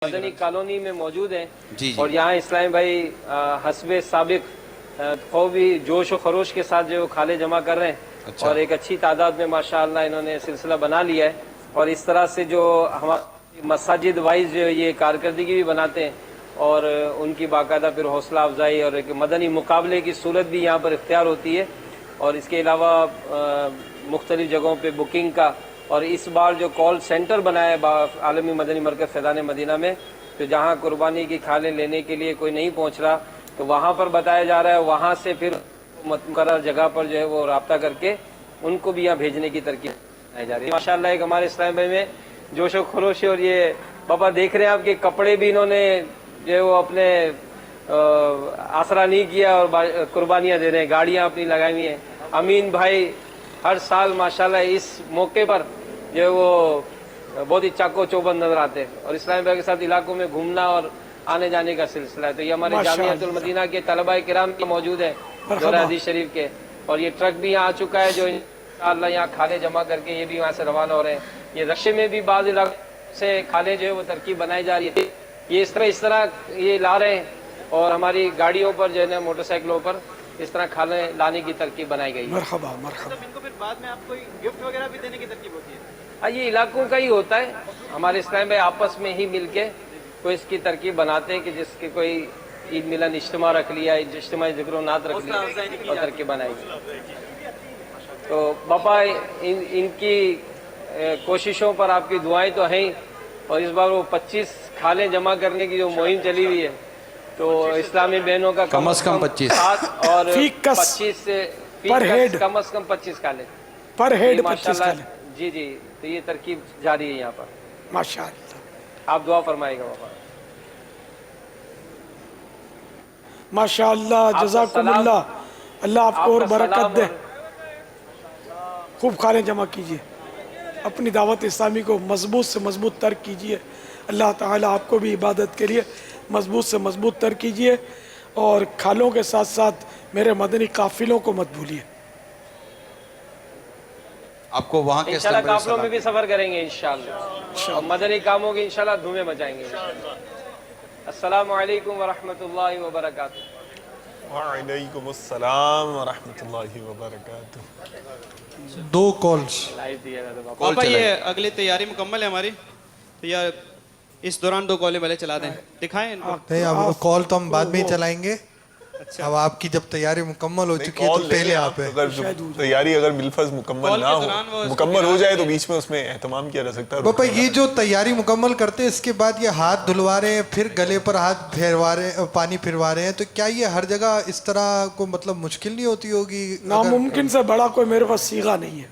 Madani colony में मौजूद हैं जी। और यहाँ इस्लामी भाई हस्बे साबिक खूब भी जोश व खरोश के साथ जो खाले जमा कर रहे हैं। अच्छा। और एक अच्छी तादाद में माशाअल्लाह इन्होंने सिलसिला बना लिया है और इस तरह से जो हमारे मसाजिद वाइज जो ये कारकर्दगी भी बनाते हैं और उनकी बाकायदा फिर हौसला अफजाई और एक मदनी मुकाबले की सूरत भी यहाँ पर इख्तियार होती है। और इसके अलावा मुख्तलिफ जगहों पर बुकिंग का और इस बार जो कॉल सेंटर बनाया है आलमी मदनी मरकज़ फैज़ान मदीना में, तो जहाँ कुर्बानी की खालें लेने के लिए कोई नहीं पहुँच रहा तो वहाँ पर बताया जा रहा है, वहाँ से फिर मुकर्रर जगह पर जो है वो रब्ता करके उनको भी यहाँ भेजने की तरकीब बनाई जा रही है। माशाअल्लाह एक हमारे इस्लाम भाई में जोश व खरोश है। और ये पापा देख रहे हैं आपके कपड़े भी इन्होंने जो है वो अपने आसरा नहीं किया और कुर्बानियाँ दे रहे हैं, गाड़ियाँ अपनी लगाई हुई हैं। अमीन भाई हर साल माशाल्लाह इस मौके पर जो है वो बहुत ही चाको चौबंद नजर आते हैं और इस्लामी भाई के साथ इलाकों में घूमना और आने जाने का सिलसिला है। तो ये हमारे जामियातुल मदीना के तलबाए किराम भी मौजूद है दौरा हदीस शरीफ के, और ये ट्रक भी यहाँ आ चुका है जो इंशाअल्लाह यहाँ खाले जमा करके ये भी वहाँ से रवाना हो रहे हैं। ये रशे में भी बाज़ इलाकों से खाले जो है वो तरकीब बनाई जा रही है, ये इस तरह ये ला रहे हैं और हमारी गाड़ियों पर जो है मोटरसाइकिलों पर इस तरह खाने लाने की तरकीब बनाई गई है। मरहबा मरहबा। इनको फिर बाद में आप कोई गिफ्ट वगैरह भी देने की तरकीब होती है? ये इलाकों का ही होता है, हमारे इस्लाम भाई आपस में ही मिलके कोई इसकी तरकीब बनाते हैं कि जिसके कोई ईद मिलन इज्तिमा रख लिया, इज्तिमाई ज़िक्र नात रख लिया और तरकीब बनाई। तो बाबा इनकी कोशिशों पर आपकी दुआएं तो हैं, और इस बार वो 25 खालें जमा करने की जो मुहिम चली हुई है तो इस्लामी बहनों का कम से कम 25 और फीकस 25 से पर हेड कम से कम 25 खाले पर हेड 25 माशाल्लाह। खाले। जी जी, तो ये तरकीब जारी है यहाँ पर। माशाअल्लाह आप दुआ फरमाएगा बाबा। माशाअल्लाह, जज़ाकुमुल्लाह, अल्लाह आपको और बरकत दे। खूब खाने जमा कीजिए, अपनी दावत इस्लामी को मजबूत से मजबूत तर कीजिए। अल्लाह ताला आपको भी इबादत के लिए मजबूत से मजबूत तर कीजिए और खालों के साथ साथ मेरे मदनी काफिलों को मत भूलिए। आपको वहाँ के इंशाल्लाह काफिलों में भी सफर करेंगे इंशाल्लाह और मदनी कामों की इंशाल्लाह धूमें मचाएंगे। अस्सलामु अलैकुम व रहमतुल्लाहि व बरकातुहू। वालेकुम अस्सलाम व रहमतुल्लाहि व बरकातुहू। 2 कॉल्स लाइव दिया था बाबा। पापा ये अगली तैयारी मुकम्मल है हमारी, तो यार इस दौरान 2 कॉलें भले चला दें, दिखाएं इनको। नहीं, अब कॉल तो हम बाद में ही चलाएंगे। अब आपकी जब तैयारी मुकम्मल हो चुकी है तो पहले आप है। अगर तैयारी अगर बिलफज मुकम्मल ना हो, मुकम्मल हो जाए तो बीच में उसमें एहतमाम किया जा सकता है। पापा ये जो तैयारी मुकम्मल करते हैं इसके बाद ये हाथ धुलवा रहे हैं, फिर गले पर हाथ फेरवा रहे, पानी फिरवा रहे हैं, तो क्या ये हर जगह इस तरह को मतलब मुश्किल नहीं होती होगी? नामुमकिन से बड़ा कोई मेरे पास सीगा नहीं है।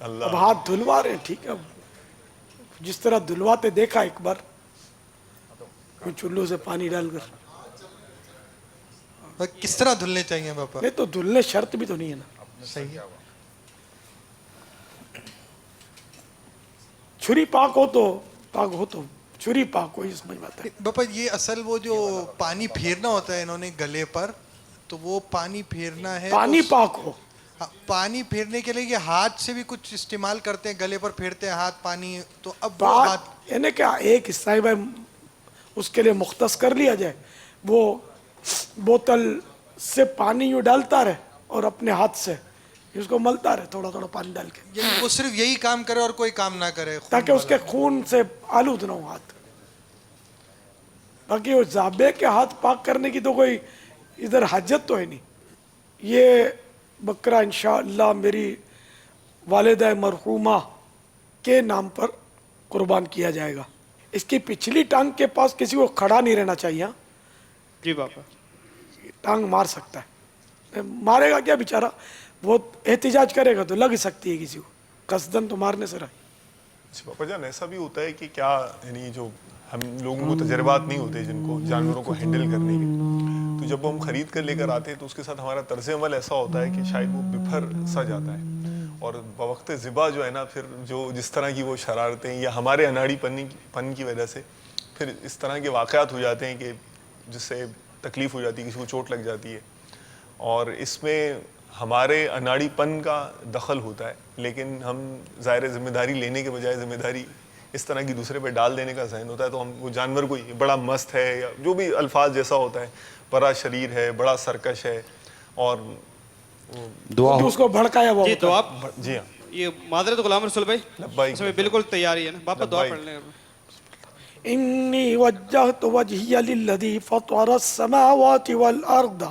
अब हाथ धुलवा रहे हैं, ठीक है, जिस तरह धुलवाते देखा एक बार चुल्लू से पानी डालकर। किस तरह धुलने चाहिए पापा? नहीं तो धुलने शर्त भी तो नहीं है ना। सही है। छुरी पाक हो तो छुरी पाक हो, इसमें बात है। पापा ये असल वो जो पानी फेरना होता है इन्होंने गले पर, तो वो पानी फेरना है पानी तो पाक हो। हाँ, पानी फेरने के लिए ये हाथ से भी कुछ इस्तेमाल करते हैं, गले पर फेरते हैं हाथ पानी, तो अब वो हाथ बात यानी क्या एक हिस्सा भाई उसके लिए मुख्तस कर लिया जाए, वो बोतल से पानी यूँ डालता रहे और अपने हाथ से इसको मलता रहे थोड़ा थोड़ा पानी डाल के, यानी वो सिर्फ यही काम करे और कोई काम ना करे, ताकि उसके खून से आलूद ना हो हाथ। बाकी वो जाबे के हाथ पाक करने की तो कोई इधर हाजत तो है नहीं। ये बकरा इंशाअल्लाह मेरी वालिदा मरहूमा के नाम पर कुर्बान किया जाएगा। इसकी पिछली टांग के पास किसी को खड़ा नहीं रहना चाहिए। जी पापा। टांग मार सकता है, मारेगा क्या बेचारा, वो एहतिजाज करेगा तो लग सकती है किसी को, कसदन तो मारने से रहा। पापा जान ऐसा भी होता है कि क्या यानी जो हम लोगों को तजर्बात नहीं होते जिनको जानवरों को हैंडल करने के, तो जब हम खरीद कर लेकर आते हैं तो उसके साथ हमारा तर्ज अमल ऐसा होता है कि शायद वो बिफर सा जाता है और बवक्त ज़िबा जो है ना, फिर जो जिस तरह की वो शरारतें या हमारे अनाड़ी पन की वजह से फिर इस तरह के वाक़यात हो जाते हैं कि जिससे तकलीफ़ हो जाती है, किसी को चोट लग जाती है, और इसमें हमारे अनाड़ीपन का दखल होता है। लेकिन हम ज़ाहिर ज़िम्मेदारी लेने के बजाय ज़िम्मेदारी इस तरह की दूसरे पे डाल देने का जहन होता है, तो हम वो जानवर को बड़ा मस्त है या जो भी अल्फाज जैसा होता है, बड़ा शरीर है, बड़ा सरकश है, और दुआ तो हो उसको भड़काया हुआ जी होता तो है। आप जी हाँ, ये मादरत गुलाम रसूल भाई लब्बाइक। इसमें बिल्कुल तैयारी है ना, बापा दुआ लब्बाइक। पढ़ लें। इन्नी वज्जहतु वजहिय लिल्लज़ी फ़तरस-समावाति वल अर्द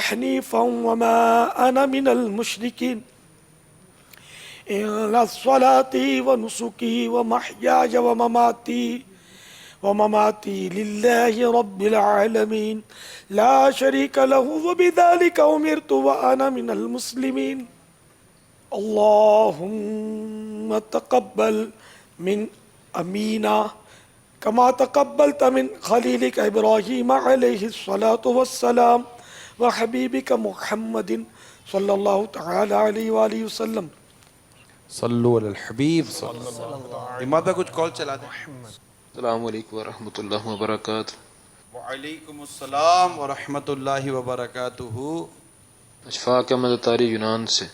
हनीफ़न वमा अना मिनल मुशरिकीन इन्ना स्वलाती व नुसुकी व महयाय व ममाती लिल्लाहि रब्बिल आलमीन ला शरीक लहु व बिज़ालिका उमिरतु व अना मिनल मुस्लिमीन अल्लाहुम्मा तक़ब्बल मिन अमीना कमा तक़ब्बलत मिन खलीलिक इब्राहीम अलैहिस्सलातु वस्सलाम व हबीबिक मुहम्मदिन सल्लल्लाहु तआला अलैहि व आलिहि वसल्लम। सल्लु अलल हबीब इमाम भाई कुछ कॉल चला दें। अस्सलाम वालेकुम वरहमतुल्लाहि वबरकातुहू। वालेकुम अस्सलाम व रहमतुल्लाहि व बरकातुहू। अशफाक अहमद अतारी यूनान से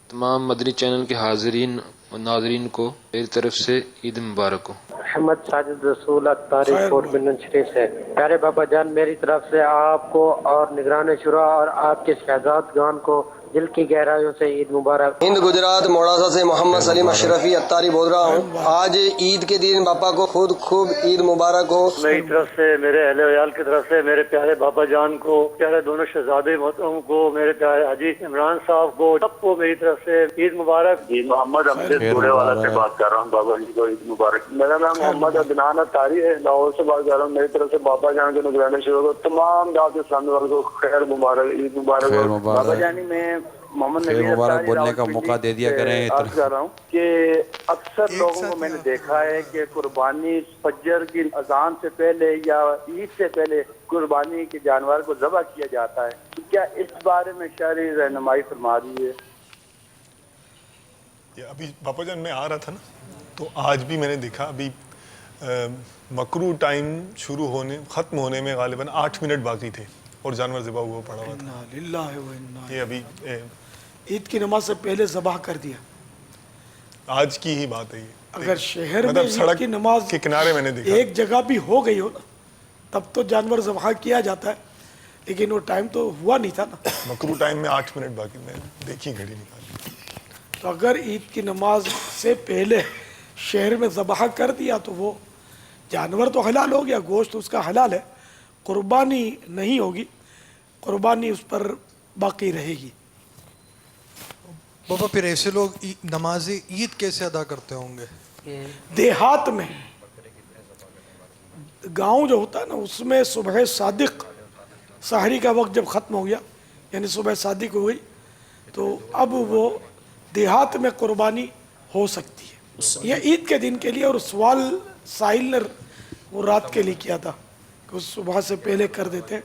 तमाम मदनी चैनल के हाज़रीन और नाज़रीन को मेरी तरफ से ईद मुबारक हो। अहमद साजिद रसूल अत्तारी कोट बिन शरीफ से प्यारे बाबा जान, मेरी तरफ से आपको और निगरान शुरा और आपके शहजादगान को दिल की गहराइयों से ईद मुबारक। हिंद गुजरात मोड़ासा से मोहम्मद सलीम अशरफी अत्तारी बोल रहा हूँ। आज ईद के दिन बापा को खूब ईद मुबारक हो। मेरी तरफ से, मेरे अहले वयाल की तरफ से, मेरे प्यारे बाबा जान को, प्यारे दोनों शहजादे मोहतरम को, मेरे प्यारे हाजी इमरान साहब को, सबको मेरी तरफ से ईद मुबारक। जी मोहम्मद अमजद बूढ़े वाला से बात कर रहा हूँ। बाबा जी को ईद मुबारक। मेरा नाम मोहम्मद अदनान अत्तारी है, लाहौर से बात कर रहा हूँ। मेरी तरफ से बाबा जान के निगरानी शुरू को तमाम दावत इस्लामी वालों को खैर मुबारक, ईद मुबारक। बाबा जानी में मोहम्मद नबी मुबारक बोलने का मौका दे दिया करें। अर्ज कर रहा हूँ कि अक्सर लोगों को मैंने देखा है कि कुर्बानी फजर की अजान से पहले या ईद से पहले कुर्बानी के जानवर को ज़बह किया जाता है। क्या इस बारे में शरई रहनुमाई फरमा दी है? ये अभी बापा जान मैं आ रहा था ना, तो आज भी मैंने देखा अभी मकरू टाइम शुरू होने ख़त्म होने में गालिबन 8 मिनट बाकी थे और जानवर ज़िबा हुआ पड़ा हुआ था। ये अभी ईद की नमाज से पहले ज़बाह कर दिया। आज की ही बात है ये। अगर शहर में मतलब ईद सड़क की नमाज के किनारे मैंने देखा। एक जगह भी हो गई हो ना, तब तो जानवर ज़बाह किया जाता है, लेकिन वो टाइम तो हुआ नहीं था ना। मकरू टाइम में 8 मिनट बाकी, मैं देखी घड़ी निकाली। तो अगर ईद की नमाज से पहले शहर में ज़बाह कर दिया तो वो जानवर तो हलाल हो गया, गोश्त उसका हलाल है, कुर्बानी नहीं होगी, कुर्बानी उस पर बाकी रहेगी। बाबा फिर ऐसे लोग नमाज ईद कैसे अदा करते होंगे? देहात में, गांव जो होता है ना, उसमें सुबह सादिक सहरी का वक्त जब ख़त्म हो गया, यानी सुबह सादिक हो गई, तो अब वो देहात में कुर्बानी हो सकती है। यह ईद के दिन के लिए, और सवाल साहिल ने वो रात के लिए किया था कि सुबह से पहले कर देते,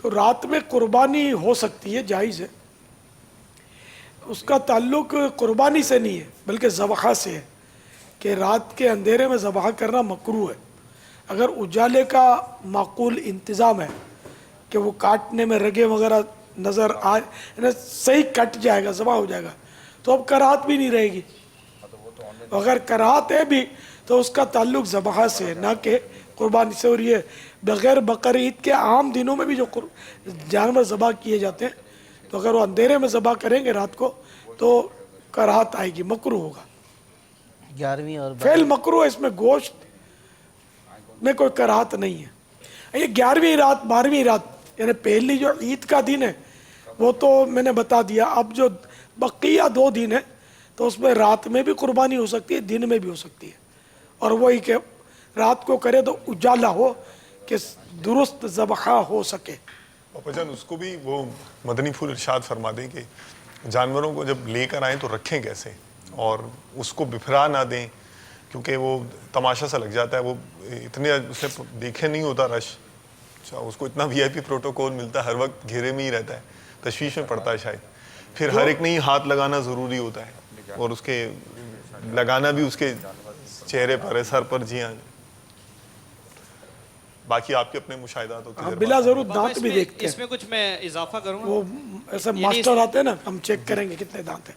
तो रात में कुर्बानी हो सकती है, जायज़ है। उसका ताल्लुक कुर्बानी से नहीं है बल्कि ज़बह से है कि रात के अंधेरे में ज़बह करना मकरू है। अगर उजाले का माकूल इंतज़ाम है कि वो काटने में रगे वगैरह नज़र आ, सही कट जाएगा, ज़बह हो जाएगा, तो अब कराहत भी नहीं रहेगी। अगर कराहत है भी तो उसका ताल्लुक ज़बह से है, ना कि कुर्बानी से। और ये बग़ैर बकर ईद के आम दिनों में भी जो जानवर ज़बह किए जाते हैं, तो अगर वो अंधेरे में ज़बह करेंगे रात को तो कराहत आएगी, मकरू होगा। 11वीं और फेल मकरू है, इसमें गोश्त में कोई कराहत नहीं है। ये 11वीं रात 12वीं रात यानी पहली जो ईद का दिन है वो तो मैंने बता दिया। अब जो बकिया 2 दिन है तो उसमें रात में भी कुर्बानी हो सकती है, दिन में भी हो सकती है। और वही कि रात को करे तो उजाला हो कि दुरुस्त ज़बह हो सके। पापा जान उसको भी वो मदनी फूल इरशाद फरमा दें कि जानवरों को जब लेकर आएँ तो रखें कैसे, और उसको बिफरा ना दें, क्योंकि वो तमाशा सा लग जाता है। वो इतने उसने देखे नहीं होता रश, अच्छा उसको इतना VIP प्रोटोकॉल मिलता है, हर वक्त घेरे में ही रहता है, तशवीश में पड़ता है शायद। फिर हर एक ने ही हाथ लगाना ज़रूरी होता है, और उसके लगाना भी उसके चेहरे पर है, सर पर। जी हाँ, बाकी आपके अपने मुशाहिदात होते हैं। बिला ज़रूर दांत भी देखते हैं। इसमें कुछ मैं इजाफा करूँगा। वो ऐसे मास्टर आते हैं ना, हम चेक करेंगे कितने दांत हैं।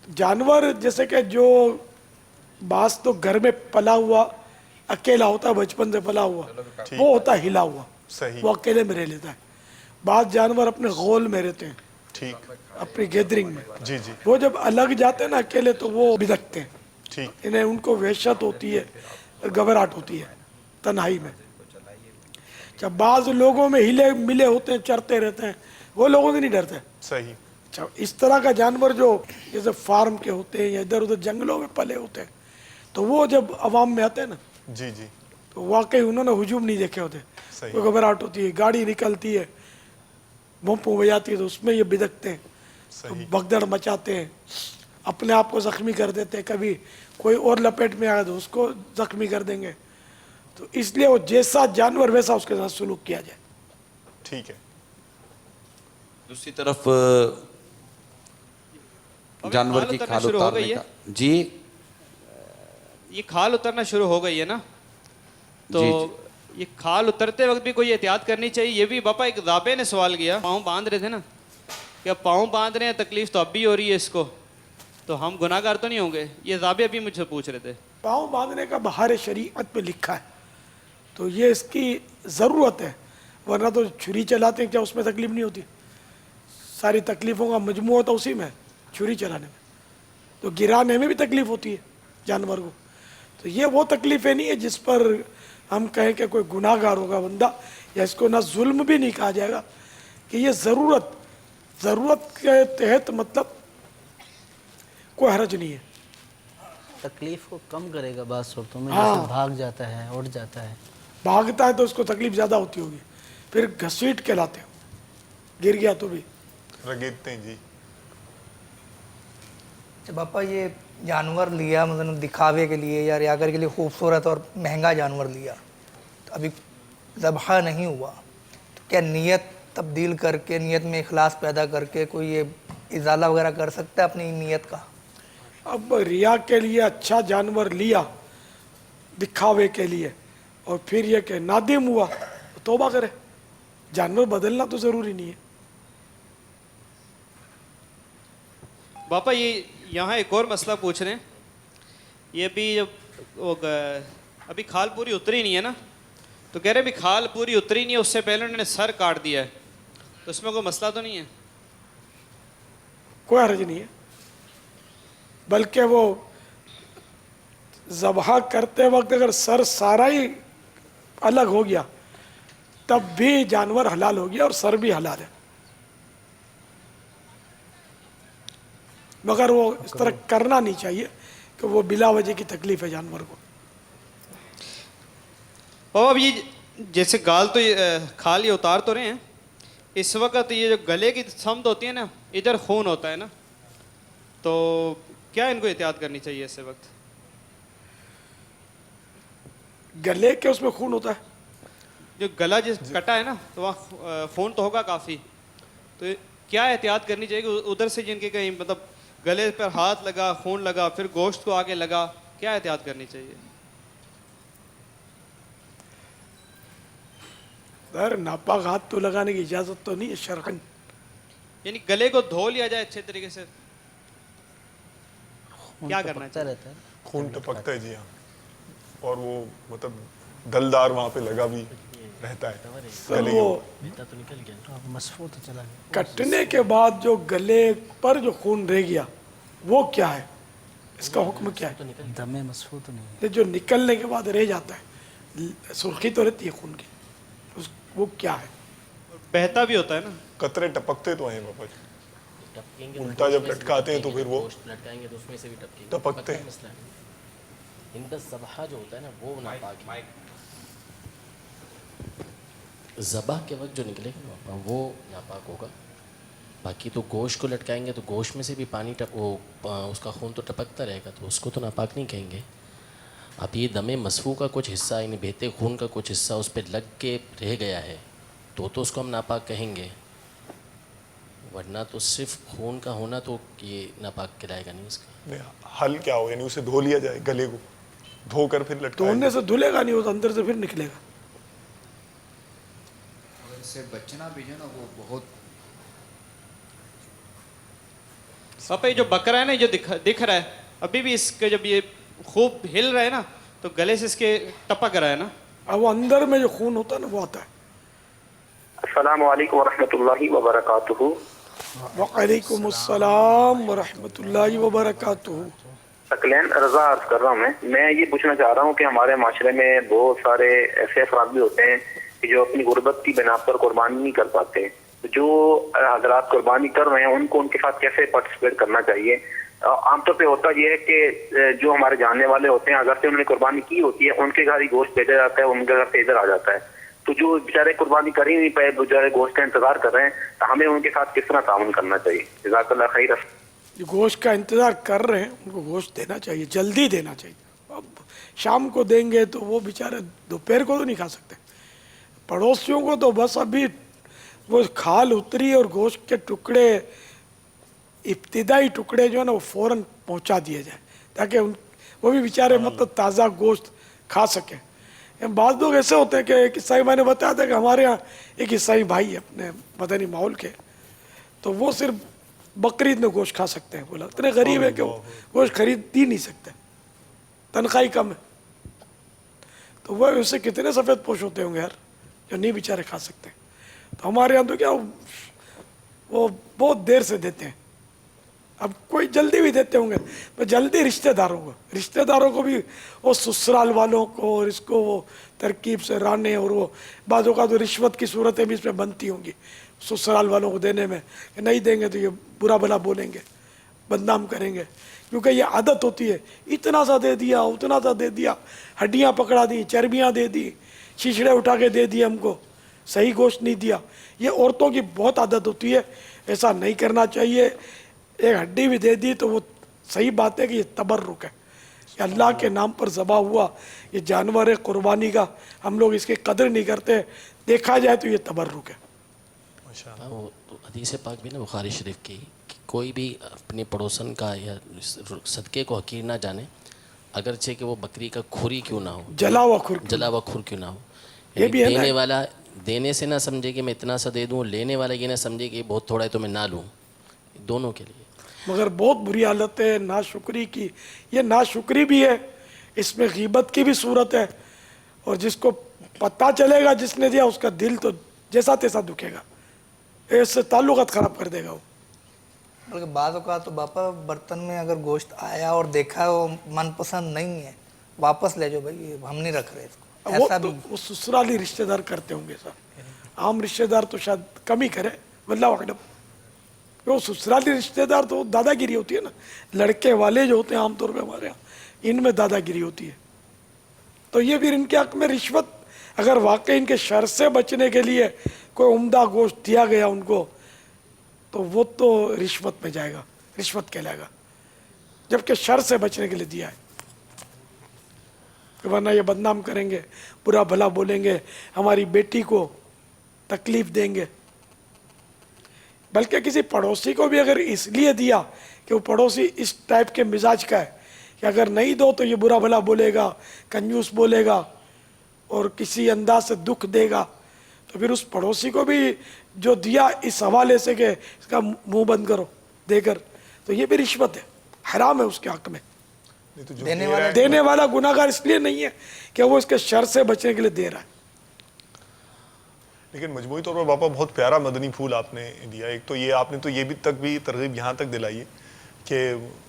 जानवर जैसे कि जो बास तो घर में पला हुआ अकेला होता है, बचपन से पला हुआ, वो होता है हिला हुआ, सही, वो अकेले में रह लेता है। बास जानवर अपने गोल में रहते हैं, ठीक, अपनी गैदरिंग में। जी जी, वो जब अलग जाते हैं ना अकेले, तो वो बिदकते हैं, ठीक, इन्हें उनको वहशत होती है, घबराहट होती है तन्हाई में। जब बाज लोगों में हिले मिले होते हैं, चरते रहते हैं, वो लोगों से नहीं डरते। सही, अच्छा, इस तरह का जानवर जो जैसे फार्म के होते हैं या इधर उधर जंगलों में पले होते हैं, तो वो जब अवाम में आते हैं ना, जी जी, तो वाकई उन्होंने हुजूम नहीं देखे होते, सही, वो घबराहट होती है, गाड़ी निकलती है, बम बजाती है, तो उसमें ये बिदकते हैं, तो सही, भगदड़ मचाते हैं, अपने आप को जख्मी कर देते हैं, कभी कोई और लपेट में आया तो उसको जख्मी कर देंगे। तो इसलिए वो जैसा जानवर वैसा उसके साथ सुलूक किया जाए। ठीक है। दूसरी तरफ जानवर की खाल शुरू हो उतारने गई है। का जी, ये खाल उतरना शुरू हो गई है ना, तो जी, ये खाल उतरते वक्त भी कोई एहतियात करनी चाहिए। ये भी बापा एक ज़ाबे ने सवाल किया, पाँव बांध रहे थे ना, क्या पाँव बांध रहे हैं, तकलीफ तो अब भी हो रही है इसको, तो हम गुनाहगार तो नहीं होंगे? ये ज़ाबे अभी मुझसे पूछ रहे थे। पाँव बांधने का बाहर शरीयत में लिखा है, तो ये इसकी ज़रूरत है, वरना तो छुरी चलाते हैं क्या उसमें तकलीफ नहीं होती? सारी तकलीफ़ों का मजमू होता उसी में, छुरी चलाने में, तो गिराने में भी तकलीफ होती है जानवर को। तो ये वो तकलीफ़ें नहीं है जिस पर हम कहें कि कोई गुनाहगार होगा बंदा, या इसको ना जुल्म भी नहीं कहा जाएगा, कि ये ज़रूरत के तहत मतलब कोई हरज नहीं है। तकलीफ को कम करेगा बात सूरतों में, हाँ। जैसे भाग जाता है, उठ जाता है। भागता है तो उसको तकलीफ ज़्यादा होती होगी, फिर घसीट के लाते हो, गिर गया तो भी रगेदते हैं जी। जब पापा ये जानवर लिया मतलब दिखावे के लिए या रियाकर के लिए खूबसूरत और महंगा जानवर लिया, तो अभी ज़बह नहीं हुआ, तो क्या नियत तब्दील करके, नियत में इखलास पैदा करके कोई ये इजाला वगैरह कर सकता है अपनी नियत का? अब रिया के लिए अच्छा जानवर लिया दिखावे के लिए, और फिर ये कि नादिम हुआ तो तौबा करे। जानवर बदलना तो ज़रूरी नहीं है। बापा ये यहाँ एक और मसला पूछ रहे हैं, ये भी जब अभी खाल पूरी उतरी नहीं है ना, तो कह रहे भी खाल पूरी उतरी नहीं है, उससे पहले उन्होंने सर काट दिया है, तो इसमें कोई मसला तो नहीं है? कोई हर्ज नहीं है, बल्कि वो ज़बह करते वक्त अगर सर सारा ही अलग हो गया तब भी जानवर हलाल हो गया और सर भी हलाल है, मगर वो इस तरह करना नहीं चाहिए कि वो बिला वजह की तकलीफ है जानवर को। और अब ये जैसे गाल तो खाल ये उतार तो रहे हैं, इस वक्त ये जो गले की समत होती है ना, इधर खून होता है ना, तो क्या इनको एहतियात करनी चाहिए इस वक्त? गले के उसमें खून होता है, जो गला जिस कटा है ना, तो वहाँ खून तो होगा काफ़ी, तो क्या एहतियात करनी चाहिए? उधर से जिनके कहीं मतलब गले पर हाथ लगा, खून लगा, फिर गोश्त को आगे लगा, क्या एहतियात करनी चाहिए? सर नापाक हाथ तो लगाने की इजाज़त तो नहीं है शरअन। यानी गले को धो लिया जाए अच्छे तरीके से, क्या करना चाहिए? रहता है, खून टपकता है जी, हाँ, और वो मतलब दलदार वहाँ पे लगा भी रहता है सर गले वो के। मसफू तो चला गया। कटने के बाद जो गले पर जो खून रह गया वो क्या है, इसका हुक्म क्या है? दमे मसफू तो नहीं है। ये जो निकलने के बाद रह जाता है, सुर्खी तो रहती है खून की, वो क्या है? बहता भी होता है ना, कतरे टपकते तो हैं पापा जी, उल्टा जब लटकाते हैं तो फिर वो लटकाएंगे तो उसमें से भी टपकेंगे, टपकते हैं। मसला है। इनका ज़बह जो होता है ना वो नापाक है, ज़बह के वक्त जो निकलेगा वो नापाक होगा। बाकी तो गोश्त को लटकाएंगे तो गोश्त में से भी पानी उसका खून तो टपकता रहेगा, तो उसको तो नापाक नहीं कहेंगे। अब ये दमे मसफू का कुछ हिस्सा, यानी बहते खून का कुछ हिस्सा उस पर लग के रह गया है, तो उसको हम नापाक कहेंगे, वरना तो सिर्फ खून का होना तो ये नापाक कहलाएगा नहीं इसका। नहीं, हल क्या हो, यानी उसे धो लिया जाए, गले को धोकर फिर लटकाया धोने से धुलेगा नहीं, वो तो अंदर से फिर निकलेगा। अगर इससे बचना भी है ना, वो बहुत पापा ये जो बकरा है ना, जो दिख रहा है, अभी भी इसके जब ये खूब हिल रहा है ना, तो गले से इसके टपक रहा है ना। अब वो अंदर में जो खून होता है ना वो आता है। अस्सलामु अलैकुम वरहमतुल्लाहि वबरकातुहू। वालेकुम अस्सलाम वरहमतुल्लाहि वबरकातुहू। सकलैन रजा अर्ज कर रहा हूँ मैं ये पूछना चाह रहा हूँ कि हमारे माशरे में बहुत सारे ऐसे अफराद भी होते हैं कि जो अपनी गुर्बत की बिना पर कुर्बानी नहीं कर पाते। जो हजरात कुर्बानी कर रहे हैं उनको उनके साथ कैसे पार्टिसिपेट करना चाहिए? आमतौर पे होता यह है कि जो हमारे जानने वाले होते हैं, अगर से उन्होंने कुर्बानी की होती है, उनके घर ही गोश्त भेजा जाता है, उनके घर से इधर आ जाता है। तो जो बेचारे कुर्बानी कर ही नहीं पाए, बेचारे गोश्त का इंतजार कर रहे हैं, तो हमें उनके साथ किस तरह ताउन करना चाहिए? जज़ाकल्लाह खैर। जो गोश्त का इंतज़ार कर रहे हैं उनको गोश्त देना चाहिए, जल्दी देना चाहिए। अब शाम को देंगे तो वो बेचारे दोपहर को तो नहीं खा सकते। पड़ोसियों को तो बस अभी वो खाल उतरी और गोश्त के टुकड़े, इब्तिदाई टुकड़े जो है ना, वो फ़ौरन पहुंचा दिए जाए ताकि वो भी बेचारे मतलब ताज़ा गोश्त खा सकें। बाद लोग ऐसे होते हैं कि एक ईसाई मैंने बताया था कि हमारे यहाँ एक ईसाई भाई है अपने मदनी माहौल के, तो वो सिर्फ बकरीद में गोश्त खा सकते हैं। बोला इतने गरीब है कि वो गोश्त खरीद ही नहीं सकते, तनख्वाही कम है। तो वह उससे कितने सफ़ेद पोश होते होंगे यार जो नहीं बेचारे खा सकते। तो हमारे यहाँ तो क्या वो बहुत देर से देते हैं। अब कोई जल्दी भी देते होंगे तो जल्दी रिश्तेदारों को भी वो ससुराल वालों को और इसको वो तरकीब से राने और वो बाज़ों का तो रिश्वत की सूरतें भी इसमें बनती होंगी ससुराल वालों को देने में कि नहीं देंगे तो ये बुरा भला बोलेंगे, बदनाम करेंगे, क्योंकि ये आदत होती है। इतना सा दे दिया, उतना सा दे दिया, हड्डियाँ पकड़ा दी, चर्बियाँ दे दी, छिछड़े उठा के दे दिए, हमको सही गोश्त नहीं दिया। ये औरतों की बहुत आदत होती है, ऐसा नहीं करना चाहिए। एक हड्डी भी दे दी तो वो सही बात है कि ये तबर्रुक है, ये अल्लाह के नाम पर ज़बा हुआ ये जानवर है कुर्बानी का, हम लोग इसकी कदर नहीं करते। देखा जाए तो ये तबर्रुक है। वो तो हदीस पाक भी ना बुखारी शरीफ की कि कोई भी अपने पड़ोसन का या सदक़े को हकीर ना जाने, अगरचे कि वो बकरी का खुरी क्यों ना हो, जला हुआ खुर क्यों ना हो। ये भी है देने वाला देने से ना समझे कि मैं इतना सा दे दूँ, लेने वाला ये ना समझे कि बहुत थोड़ा है तो मैं ना लूँ, दोनों के लिए। मगर बहुत बुरी हालत है नाशुक्री की। ये नाशुक्री भी है, इसमें गीबत की भी सूरत है, और जिसको पता चलेगा जिसने दिया उसका दिल तो जैसा तैसा दुखेगा, इससे ताल्लुकात ख़राब कर देगा वो। बल्कि बाद का तो बापा बर्तन में अगर गोश्त आया और देखा वो मनपसंद नहीं है, वापस ले जाओ भाई, हम नहीं रख रहे इसको। ऐसा भी वो ससुराली रिश्तेदार करते होंगे सर, आम रिश्तेदार तो शायद कम ही करे, वल्लाहु अक़लम। वो ससुराली रिश्तेदार तो दादागिरी होती है ना, लड़के वाले जो होते हैं आमतौर पे हमारे यहाँ, इनमें दादागिरी होती है। तो ये फिर इनके हक में रिश्वत, अगर वाकई इनके शर से बचने के लिए कोई उम्दा गोश्त दिया गया उनको, तो वो तो रिश्वत में जाएगा, रिश्वत कहलाएगा, जबकि शर से बचने के लिए दिया है। वरना ये बदनाम करेंगे, बुरा भला बोलेंगे, हमारी बेटी को तकलीफ देंगे। बल्कि किसी पड़ोसी को भी अगर इसलिए दिया कि वो पड़ोसी इस टाइप के मिजाज का है कि अगर नहीं दो तो ये बुरा भला बोलेगा, कंजूस बोलेगा और किसी अंदाज से दुख देगा, तो फिर उस पड़ोसी को भी जो दिया इस हवाले से कि इसका मुंह बंद करो देकर, तो ये भी रिश्वत है, हराम है उसके हक में। देने वाला गुनाहगार इसलिए नहीं है कि वो इसके शर से बचने के लिए दे रहा है। लेकिन मजमूई तौर पर बापा बहुत प्यारा मदनी फूल आपने दिया। एक तो ये आपने तो ये भी तक भी तरगीब यहाँ तक दिलाई है कि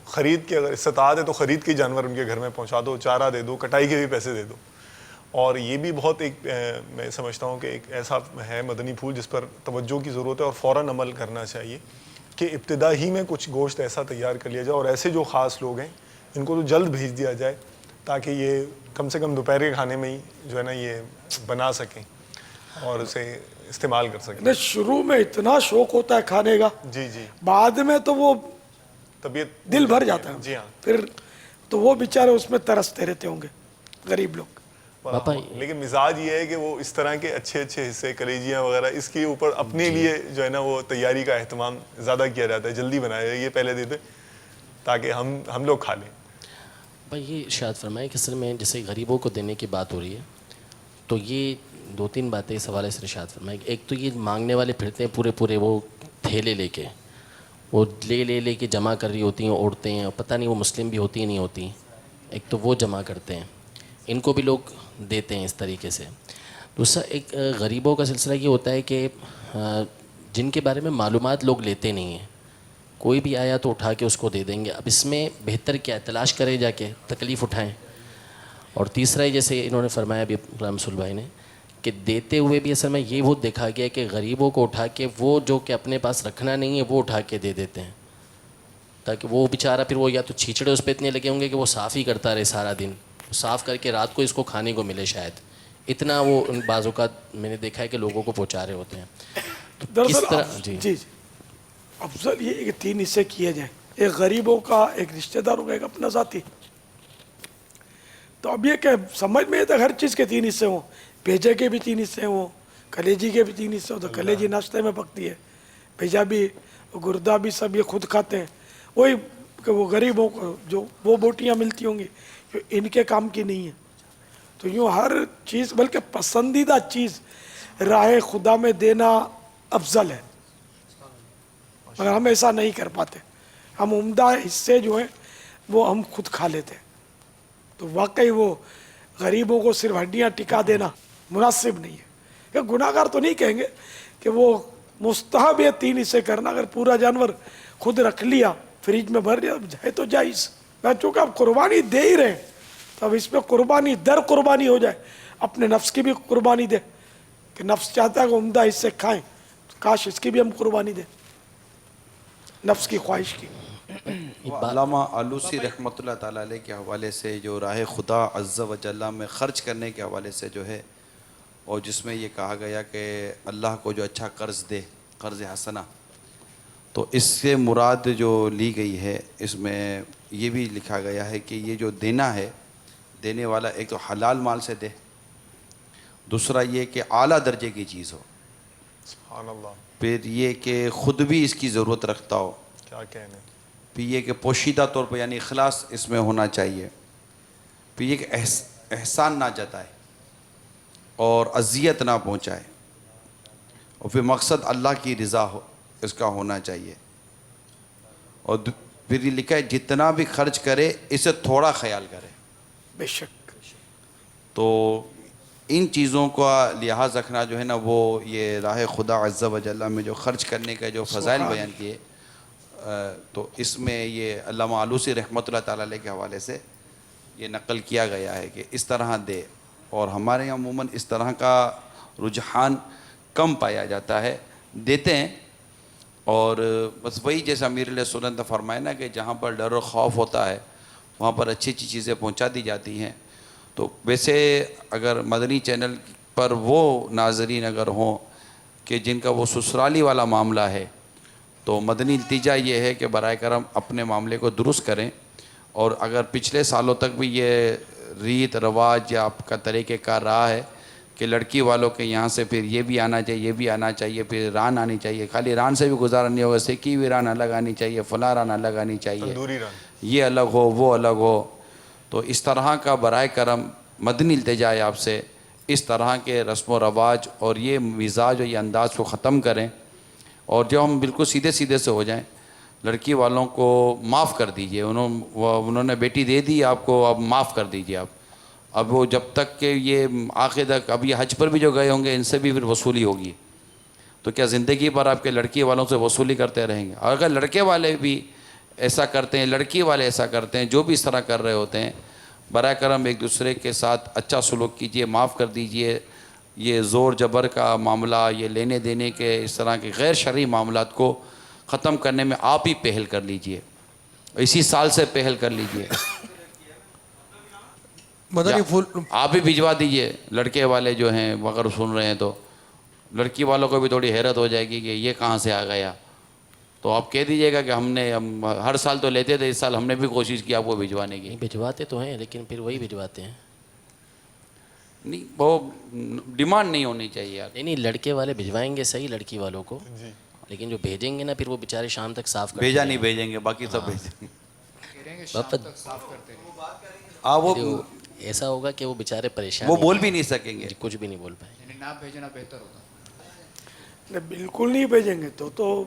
ख़रीद के, अगर इस्तात है तो ख़रीद के जानवर उनके घर में पहुँचा दो, चारा दे दो, कटाई के भी पैसे दे दो। और ये भी बहुत एक मैं समझता हूँ कि एक ऐसा है मदनी फूल जिस पर तवज्जो की ज़रूरत है और फ़ौरन अमल करना चाहिए कि इब्तिदा ही में कुछ गोश्त ऐसा तैयार कर लिया जाए और ऐसे जो ख़ास लोग हैं इनको तो जल्द भेज दिया जाए ताकि ये कम से कम दोपहर के खाने में ही जो है ना ये बना सकें और उसे इस्तेमाल कर सकें। शुरू में इतना शौक होता है खाने का, जी जी, बाद में तो वो तबीयत दिल भर जाता है। जी हाँ, फिर तो वो बेचारे उसमें तरसते रहते होंगे गरीब लोग। लेकिन मिजाज ये है कि वो इस तरह के अच्छे अच्छे हिस्से, कलेजियाँ वगैरह, इसके ऊपर अपने लिए जो है ना वो तैयारी का एहतमाम ज़्यादा किया जाता है, जल्दी बनाया ये पहले दे दे ताकि हम लोग खा लें। भाई ये इरशाद फरमाए कि असल में जैसे गरीबों को देने की बात हो रही है, तो ये दो तीन बातें इस हवाले से इरशाद फरमाए। एक तो ये मांगने वाले फिरते हैं पूरे पूरे वो थैले लेके, وہ لے کے جمع کر رہی ہوتی ہیں عورتیں، اور پتہ نہیں وہ مسلم بھی ہوتی ہیں نہیں ہوتی. ایک تو وہ جمع کرتے ہیں، ان کو بھی لوگ دیتے ہیں اس طریقے سے. دوسرا ایک غریبوں کا سلسلہ یہ ہوتا ہے کہ جن کے بارے میں معلومات لوگ لیتے نہیں ہیں، کوئی بھی آیا تو اٹھا کے اس کو دے دیں گے. اب اس میں بہتر کیا ہے، تلاش کرے جا کے تکلیف اٹھائیں. اور تیسرا ہی جیسے انہوں نے فرمایا ابھی رحمت اللہ بھائی نے کہ دیتے ہوئے بھی اصل میں یہ وہ دیکھا گیا کہ غریبوں کو اٹھا کے وہ جو کہ اپنے پاس رکھنا نہیں ہے وہ اٹھا کے دے دیتے ہیں، تاکہ وہ بیچارہ پھر وہ یا تو چھیچڑے اس پہ اتنے لگے ہوں گے کہ وہ صاف ہی کرتا رہے سارا دن، صاف کر کے رات کو اس کو کھانے کو ملے شاید، اتنا وہ ان بعض اوقات میں نے دیکھا ہے کہ لوگوں کو پہنچا رہے ہوتے ہیں. تو کس طرح جی افضل یہ کہ 3 حصے کیے جائیں، ایک غریبوں کا، ایک رشتہ داروں کا، ایک اپنا ذاتی. تو اب یہ کہ سمجھ میں تو ہر چیز کے 3 حصے ہوں، بھیجے کے بھی 3 حصے ہوں، کلیجی کے بھی 3 حصے ہوں. تو کلیجی ناشتے میں پکتی ہے، بھیجا بھی، گردہ بھی، سب یہ خود کھاتے ہیں. وہی کہ وہ غریبوں کو جو وہ بوٹیاں ملتی ہوں گی جو ان کے کام کی نہیں ہیں. تو یوں ہر چیز، بلکہ پسندیدہ چیز راہ خدا میں دینا افضل ہے، مگر ہم ایسا نہیں کر پاتے. ہم عمدہ حصے جو ہیں وہ ہم خود کھا لیتے ہیں. تو واقعی وہ غریبوں کو صرف ہڈیاں ٹکا دینا مناسب نہیں ہے. کہ گناہ گار تو نہیں کہیں گے کہ وہ مستحب ہے 3 حصے کرنا. اگر پورا جانور خود رکھ لیا، فریج میں بھر لیا ہے تو جائز. چونکہ آپ قربانی دے ہی رہے ہیں تو اب اس پہ قربانی در قربانی ہو جائے. اپنے نفس کی بھی قربانی دے کہ نفس چاہتا ہے کہ عمدہ حصے کھائیں، تو کاش اس کی بھی ہم قربانی دیں، نفس کی خواہش کی. علامہ آلوسی رحمۃ اللہ تعالیٰ علیہ کے حوالے سے جو راہ خدا عز و جل میں خرچ کرنے کے حوالے سے جو ہے، اور جس میں یہ کہا گیا کہ اللہ کو جو اچھا قرض دے، قرض حسنہ، تو اس سے مراد جو لی گئی ہے اس میں یہ بھی لکھا گیا ہے کہ یہ جو دینا ہے، دینے والا ایک تو حلال مال سے دے، دوسرا یہ کہ اعلیٰ درجے کی چیز ہو، سبحان اللہ، پھر یہ کہ خود بھی اس کی ضرورت رکھتا ہو، کیا کہنے، پھر یہ کہ پوشیدہ طور پر یعنی اخلاص اس میں ہونا چاہیے، پھر یہ کہ احسان نہ جتائے اور اذیت نہ پہنچائے، اور پھر مقصد اللہ کی رضا ہو اس کا ہونا چاہیے. اور پھر یہ لکھا ہے جتنا بھی خرچ کرے اسے تھوڑا خیال کرے. بے شک. تو ان چیزوں کا لحاظ رکھنا جو ہے نا، وہ یہ راہ خدا عز و جل میں جو خرچ کرنے کا جو فضائل بیان کیے، تو اس میں یہ علامہ آلوسی رحمۃ اللہ تعالیٰ علیہ کے حوالے سے یہ نقل کیا گیا ہے کہ اس طرح دے. اور ہمارے یہاں عموماً اس طرح کا رجحان کم پایا جاتا ہے، دیتے ہیں. اور بس وہی جیسے امیر علیہ سنت نے فرمایا نا کہ جہاں پر ڈر و خوف ہوتا ہے وہاں پر اچھی اچھی چیزیں پہنچا دی جاتی ہیں. تو ویسے اگر مدنی چینل پر وہ ناظرین اگر ہوں کہ جن کا وہ سسرالی والا معاملہ ہے، تو مدنی نتیجہ یہ ہے کہ برائے کرم اپنے معاملے کو درست کریں. اور اگر پچھلے سالوں تک بھی یہ ریت رواج یا آپ کا طریقہ کار رہا ہے کہ لڑکی والوں کے یہاں سے پھر یہ بھی آنا چاہیے، یہ بھی آنا چاہیے، پھر ران آنی چاہیے، خالی ران سے بھی گزارا نہیں ہوگا، سیکی ہوئی ران الگ آنی چاہیے، فلاں ران الگ آنی چاہیے، یہ الگ ہو وہ الگ ہو. تو اس طرح کا برائے کرم مدنی التجا ہے آپ سے، اس طرح کے رسم و رواج اور یہ مزاج اور یہ انداز کو ختم کریں. اور جو ہم بالکل سیدھے سیدھے سے ہو جائیں، لڑکی والوں کو معاف کر دیجئے. انہوں نے بیٹی دے دی آپ کو، اب معاف کر دیجئے آپ. اب وہ جب تک کہ یہ آخر تک، اب یہ حج پر بھی جو گئے ہوں گے ان سے بھی پھر وصولی ہوگی، تو کیا زندگی پر آپ کے لڑکی والوں سے وصولی کرتے رہیں گے؟ اور اگر لڑکے والے بھی ایسا کرتے ہیں، لڑکی والے ایسا کرتے ہیں، جو بھی اس طرح کر رہے ہوتے ہیں، برائے کرم ایک دوسرے کے ساتھ اچھا سلوک کیجئے، معاف کر دیجئے. یہ زور جبر کا معاملہ، یہ لینے دینے کے اس طرح کے غیر شرعی معاملات کو ختم کرنے میں آپ ہی پہل کر لیجئے، اسی سال سے پہل کر لیجئے. مدنی پھول آپ بھی بھجوا دیجئے. لڑکے والے جو ہیں اگر سن رہے ہیں تو لڑکی والوں کو بھی تھوڑی حیرت ہو جائے گی کہ یہ کہاں سے آ گیا. تو آپ کہہ دیجئے گا کہ ہم ہر سال تو لیتے تھے، اس سال ہم نے بھی کوشش کی آپ کو بھجوانے کی. بھجواتے تو ہیں لیکن پھر وہی بھجواتے ہیں. نہیں، وہ ڈیمانڈ نہیں ہونی چاہیے یار. نہیں لڑکے والے بھجوائیں گے صحیح لڑکی والوں کو، لیکن جو بھیجیں گے نا پھر وہ بیچارے شام تک صاف کرتے ہیں. بھیجا نہیں بھیجیں گے، باقی سب بھیجیں گے. وہ ایسا ہوگا کہ وہ بیچارے پریشان، وہ بول بھی نہیں سکیں گے، کچھ بھی نہیں بول پائیں. نہ بھیجنا بہتر ہوتا. بالکل نہیں بھیجیں گے تو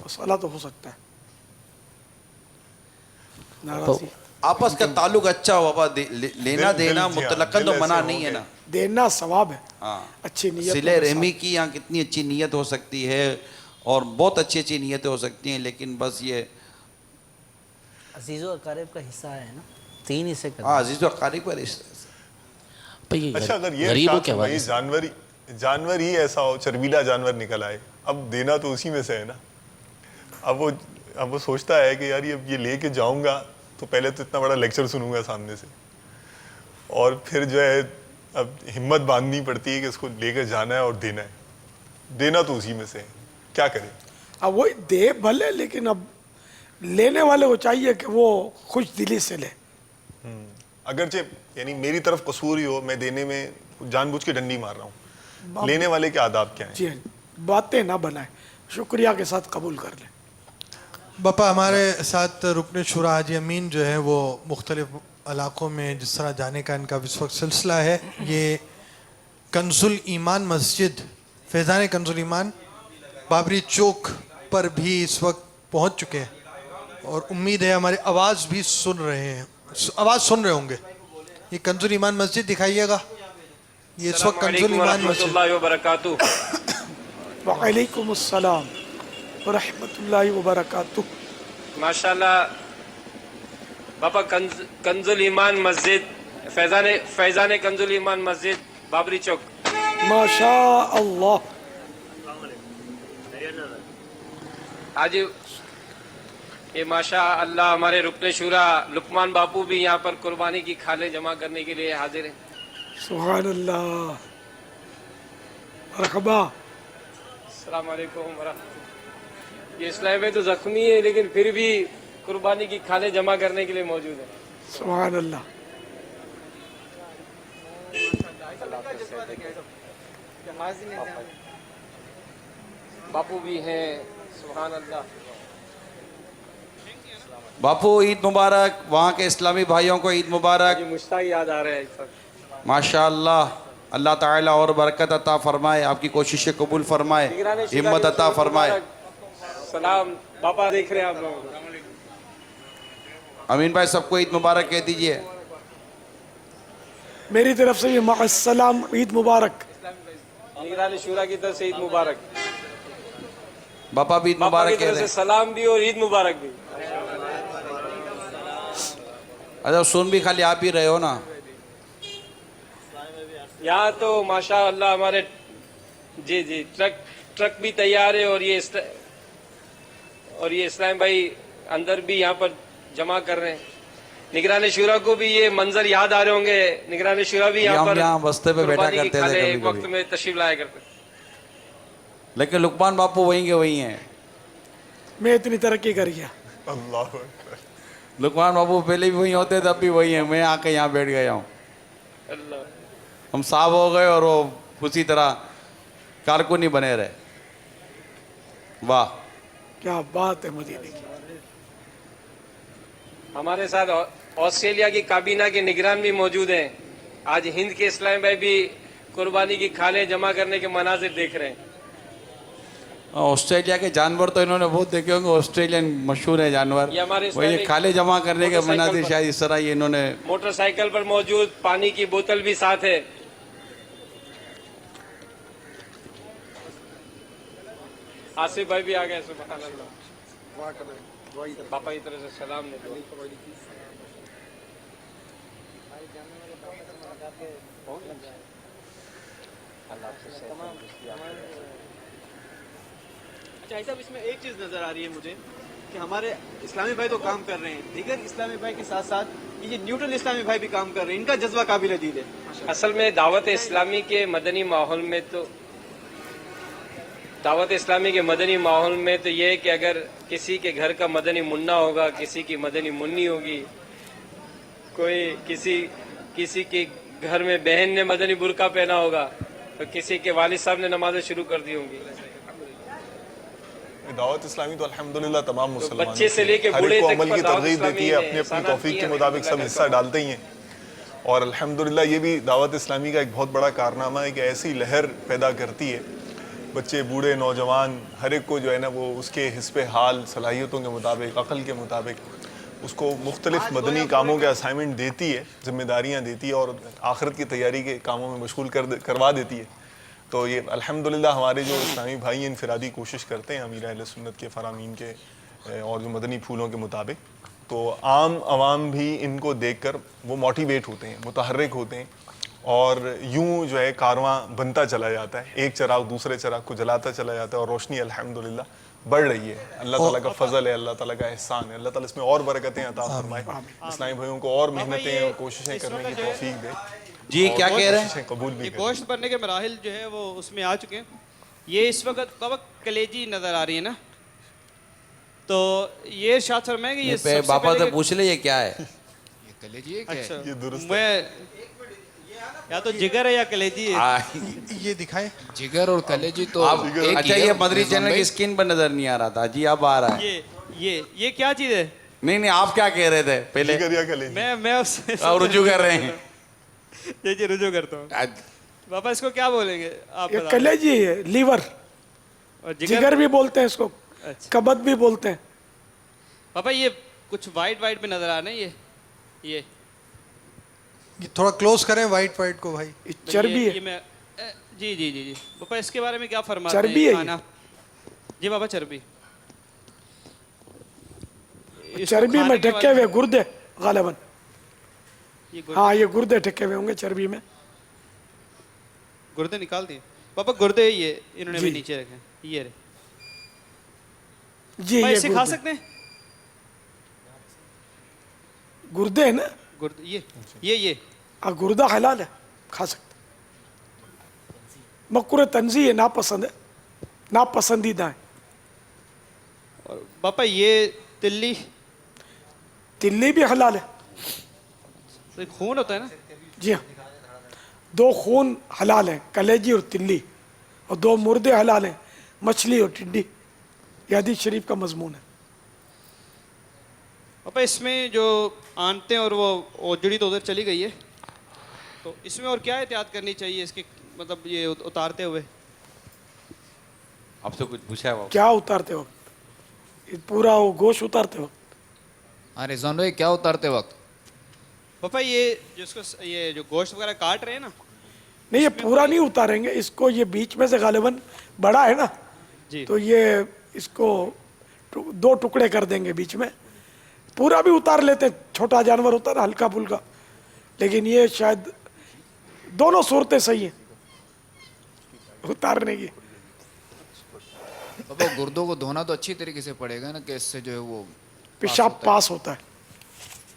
مسئلہ تو ہو سکتا ہے. नाराजी आपस का ताल्लुक अच्छा हो बाबा, लेना देना मुतलकन तो मना नहीं है ना। देना सवाब है। हाँ, अच्छी नीयत सिले रहमी की यहाँ कितनी अच्छी नीयत हो सकती है और बहुत अच्छी अच्छी नीयतें हो सकती हैं, लेकिन बस ये अजीज़ो अकारिब का हिस्सा है ना, 3 हिस्से करते हाँ अजीज़ व अकारिब पर अच्छा अगर ये इरशाद है भाई जानवर ही ऐसा हो, चर्बीला जानवर निकल आए, अब देना तो उसी में से है ना। अब वो सोचता है कि यार ये लेके जाऊंगा तो पहले तो इतना बड़ा लेक्चर सुनूंगा सामने से, और फिर जो है अब हिम्मत बांधनी पड़ती है कि इसको लेकर जाना है और देना है। देना तो उसी में से है, क्या करें। अब वो दे भले, लेकिन अब लेने वाले को चाहिए कि वो खुश दिली से ले। अगरचे यानी मेरी तरफ कसूर ही हो, मैं देने में जानबूझ के डंडी मार रहा हूँ, लेने वाले के आदाब क्या हैं? जी हाँ, बातें ना बनाए, शुक्रिया के साथ कबूल कर ले। बापा हमारे साथ रुकन शुरा हाजी अमीन जो है वो मुख्तलिफ इलाक़ों में जिस तरह जाने का इनका इस वक्त सिलसिला है, ये कंजुल ईमान मस्जिद फैज़ान कंजुल ईमान बाबरी चौक पर भी इस वक्त पहुंच चुके हैं, और उम्मीद है हमारी आवाज़ भी सुन रहे हैं, आवाज़ सुन रहे होंगे। ये कंजुल ईमान मस्जिद दिखाइएगा, ये इस वक्त कंजुल ईमान मस्जिद। वालेकुम अस्सलाम व रहमतुल्लाहि व बरकातुहू। माशाल्लाह बापा कंजुल ईमान मस्जिद, फैज़ान कंजुल ईमान मस्जिद बाबरी चौक। माशा अल्लाह। आज ये माशा अल्लाह हमारे रुकने शुरा लुकमान बापू भी यहाँ पर कुर्बानी की खाले जमा करने के लिए हाजिर हैं। सुभान अल्लाह। मरहबा। अस्सलाम वालेकुम वरहमतुल्लाह। ये इस्लाम में तो जख्मी है लेकिन फिर भी कुर्बानी की खाले जमा करने के लिए मौजूद है। सुभान अल्लाह। बापू भी हैं, सुभान अल्लाह। बापू ईद मुबारक, वहाँ के इस्लामी भाइयों को ईद मुबारक। मुश्ताक याद आ रहा है सब। माशाअल्लाह, अल्लाह ताला और बरकत अता फरमाए, आपकी कोशिशें कबूल फरमाए, हिम्मत अता फरमाए। सलाम पापा देख रहे हैं आप लोगों को। अमीन भाई सबको ईद मुबारक कह दीजिए। मेरी तरफ से भी माअस्सलाम, ईद मुबारक। निगरानी शुरा की तरफ से ईद मुबारक। बापा भी ईद मुबारक कह रहे हैं। सलाम भी और ईद मुबारक भी। अच्छा सुन भी खाली आप ही रहे हो ना। यहाँ तो माशाअल्लाह हमारे जी जी ट्रक भी तैयार है, और ये इस्लाम भाई अंदर भी यहाँ पर जमा कर रहे हैं। निगरानी शुरा को भी ये मंजर याद आ रहे होंगे। निगरानी शुरा भी यहाँ पर बस्ते पे बैठा करते थे कभी एक वक्त में तशरीफ लाया करते, लेकिन लुकमान बापू वहीं के वहीं हैं। मैं इतनी तरक्की कर गया। अल्लाह अकबर। लुकमान बापू पहले भी वहीं होते तब भी वही है, मैं आके यहाँ बैठ गया हूँ। हम साहब हो गए और वो उसी तरह कारकुन ही बने रहे। वाह क्या बात है मदीने की। हमारे साथ ऑस्ट्रेलिया की काबीना के निगरान भी मौजूद हैं। आज हिंद के इस्लाम भाई भी कुर्बानी की खाले जमा करने के मनाजिर देख रहे हैं। ऑस्ट्रेलिया के जानवर तो इन्होंने बहुत देखे होंगे, ऑस्ट्रेलियन मशहूर है जानवर। ये हमारे वही खाले जमा करने के मनाजिर शायद इस तरह ये इन्होंने। मोटरसाइकिल पर मौजूद पानी की बोतल भी साथ है। आसिफ भाई भी आ गए, सुभान अल्लाह। पापा की तरफ से सलाम ने अच्छा साहब, इसमें एक चीज़ नज़र आ रही है मुझे कि हमारे इस्लामी भाई तो काम कर रहे हैं, दीगर इस्लामी भाई के साथ साथ ये न्यूट्रल इस्लामी भाई भी काम कर रहे हैं। इनका जज्बा काबिल दीद है। असल में दावत इस्लामी के मदनी माहौल में तो ये है कि अगर किसी के घर का मदनी मुन्ना होगा, किसी की मदनी मुन्नी होगी, कोई किसी के घर में बहन ने मदनी बुर्का पहना होगा, तो किसी के वालिद साहब ने नमाजें शुरू कर दी होंगी। दावत इस्लामी तो अल्हम्दुलिल्लाह तमाम मुसलमान बच्चे से लेके बूढ़े को तक अमल की दावत तरगीब देती है, अपनी अपनी तौफीक के मुताबिक सब हिस्सा डालते ही हैं। और अल्हम्दुलिल्लाह ये भी दावत इस्लामी का एक बहुत बड़ा कारनामा है कि ऐसी लहर पैदा करती है, बच्चे बूढ़े नौजवान हर एक को जो है ना वो उसके हिस्से हाल सलाहियतों के मुताबिक, अक़ल के मुताबिक اس کو مختلف مدنی کاموں کے اسائنمنٹ دیتی ہے, ذمہ داریاں دیتی ہے, اور آخرت کی تیاری کے کاموں میں مشغول کروا دیتی ہے. تو یہ الحمدللہ ہمارے جو اسلامی بھائی انفرادی کوشش کرتے ہیں امیر اہل سنت کے فرامین کے اور جو مدنی پھولوں کے مطابق, تو عام عوام بھی ان کو دیکھ کر وہ موٹیویٹ ہوتے ہیں, متحرک ہوتے ہیں, اور یوں جو ہے کارواں بنتا چلا جاتا ہے, ایک چراغ دوسرے چراغ کو جلاتا چلا جاتا ہے, اور روشنی الحمدللہ بڑھ رہی ہے. اللہ تعالیٰ کا فضل ہے, اللہ تعالیٰ کا احسان ہے, اللہ تعالیٰ اس میں اور برکتیں عطا فرمائے, اسلامی بھائیوں کو اور محنتیں اور کوششیں کرنے کی توفیق دے. جی کیا کہہ رہے ہیں؟ قبول بھی یہ گوشت بننے کے مراحل جو ہے وہ اس میں آ چکے ہیں. یہ اس وقت بابا کلیجی نظر آ رہی ہے نا, تو یہ ارشاد فرمائیں کہ یہ باپا سے پوچھ لے یہ کیا ہے. اچھا میں یا تو جگر ہے یا کلیجی ہے. یہ دکھائے جگر اور کلیجی تو اچھا یہ مدری چینل کی اسکرین پر نظر نہیں آ رہا تھا جی, اب آ رہا ہے. یہ کیا چیز ہے؟ نہیں آپ کیا کہہ رہے تھے پہلے؟ میں اس سے رجوع کر رہے ہیں. جی رجوع کرتا ہوں. باپا اس کو کیا بولیں گے آپ؟ یہ کلیجی ہے, لیور, جگر بھی بولتے ہیں اس کو, کبد بھی بولتے ہیں. پاپا یہ کچھ وائٹ میں نظر آ رہے ہیں, یہ تھوڑا کلوز کریں وائٹ کو بھائی. چربی ہے. جی پاپا اس کے بارے میں کیا فرماتے ہیں؟ چربی ہے کھانا. جی بابا چربی میں ڈھکے ہوئے گردے غالباً. ہاں یہ گردے ڈھکے ہوئے ہوں گے چربی میں. گردے نکال دیے پاپا, گردے یہ انہوں نے بھی نیچے رکھے, یہ رہے جی. یہ اسے کھا سکتے ہیں گردے ہیں نا, گردے یہ گردہ حلال ہے, کھا سکتے. مکروہ تنزیہ ہے, ناپسند ہے, ناپسندیدہ ہے. اور پاپا یہ تلی بھی حلال ہے. خون ہوتا ہے نا؟ جی ہاں, 2 خون حلال ہیں, کلیجی اور تلی, اور 2 مردے حلال ہیں, مچھلی اور ٹڈی. یہ حدیث شریف کا مضمون ہے. پاپا اس میں جو آنتے ہیں اور وہ اوجڑی تو ادھر چلی گئی ہے, تو اس میں اور کیا احتیاط کرنی چاہیے اس کی, مطلب یہ اتارتے ہوئے؟ آپ سے کچھ پوچھا ہے کیا اتارتے وقت؟ پورا وہ گوشت اتارتے وقت. ہاں رضوان بھائی کیا اتارتے وقت؟ پاپا یہ جو گوشت وغیرہ کاٹ رہے ہیں نا, نہیں یہ پورا نہیں اتاریں گے اس کو, یہ بیچ میں سے غالباً بڑا ہے نا, تو یہ اس کو 2 ٹکڑے کر دیں گے بیچ میں. پورا بھی اتار لیتے, چھوٹا جانور ہوتا ہے نا ہلکا پھلکا, لیکن یہ شاید دونوں صورتیں صحیح ہیں اتارنے کی. بابا گردوں کو دھونا تو اچھی طریقے سے پڑے گا نا, کہ اس سے جو ہے وہ پیشاب پاس ہوتا ہے.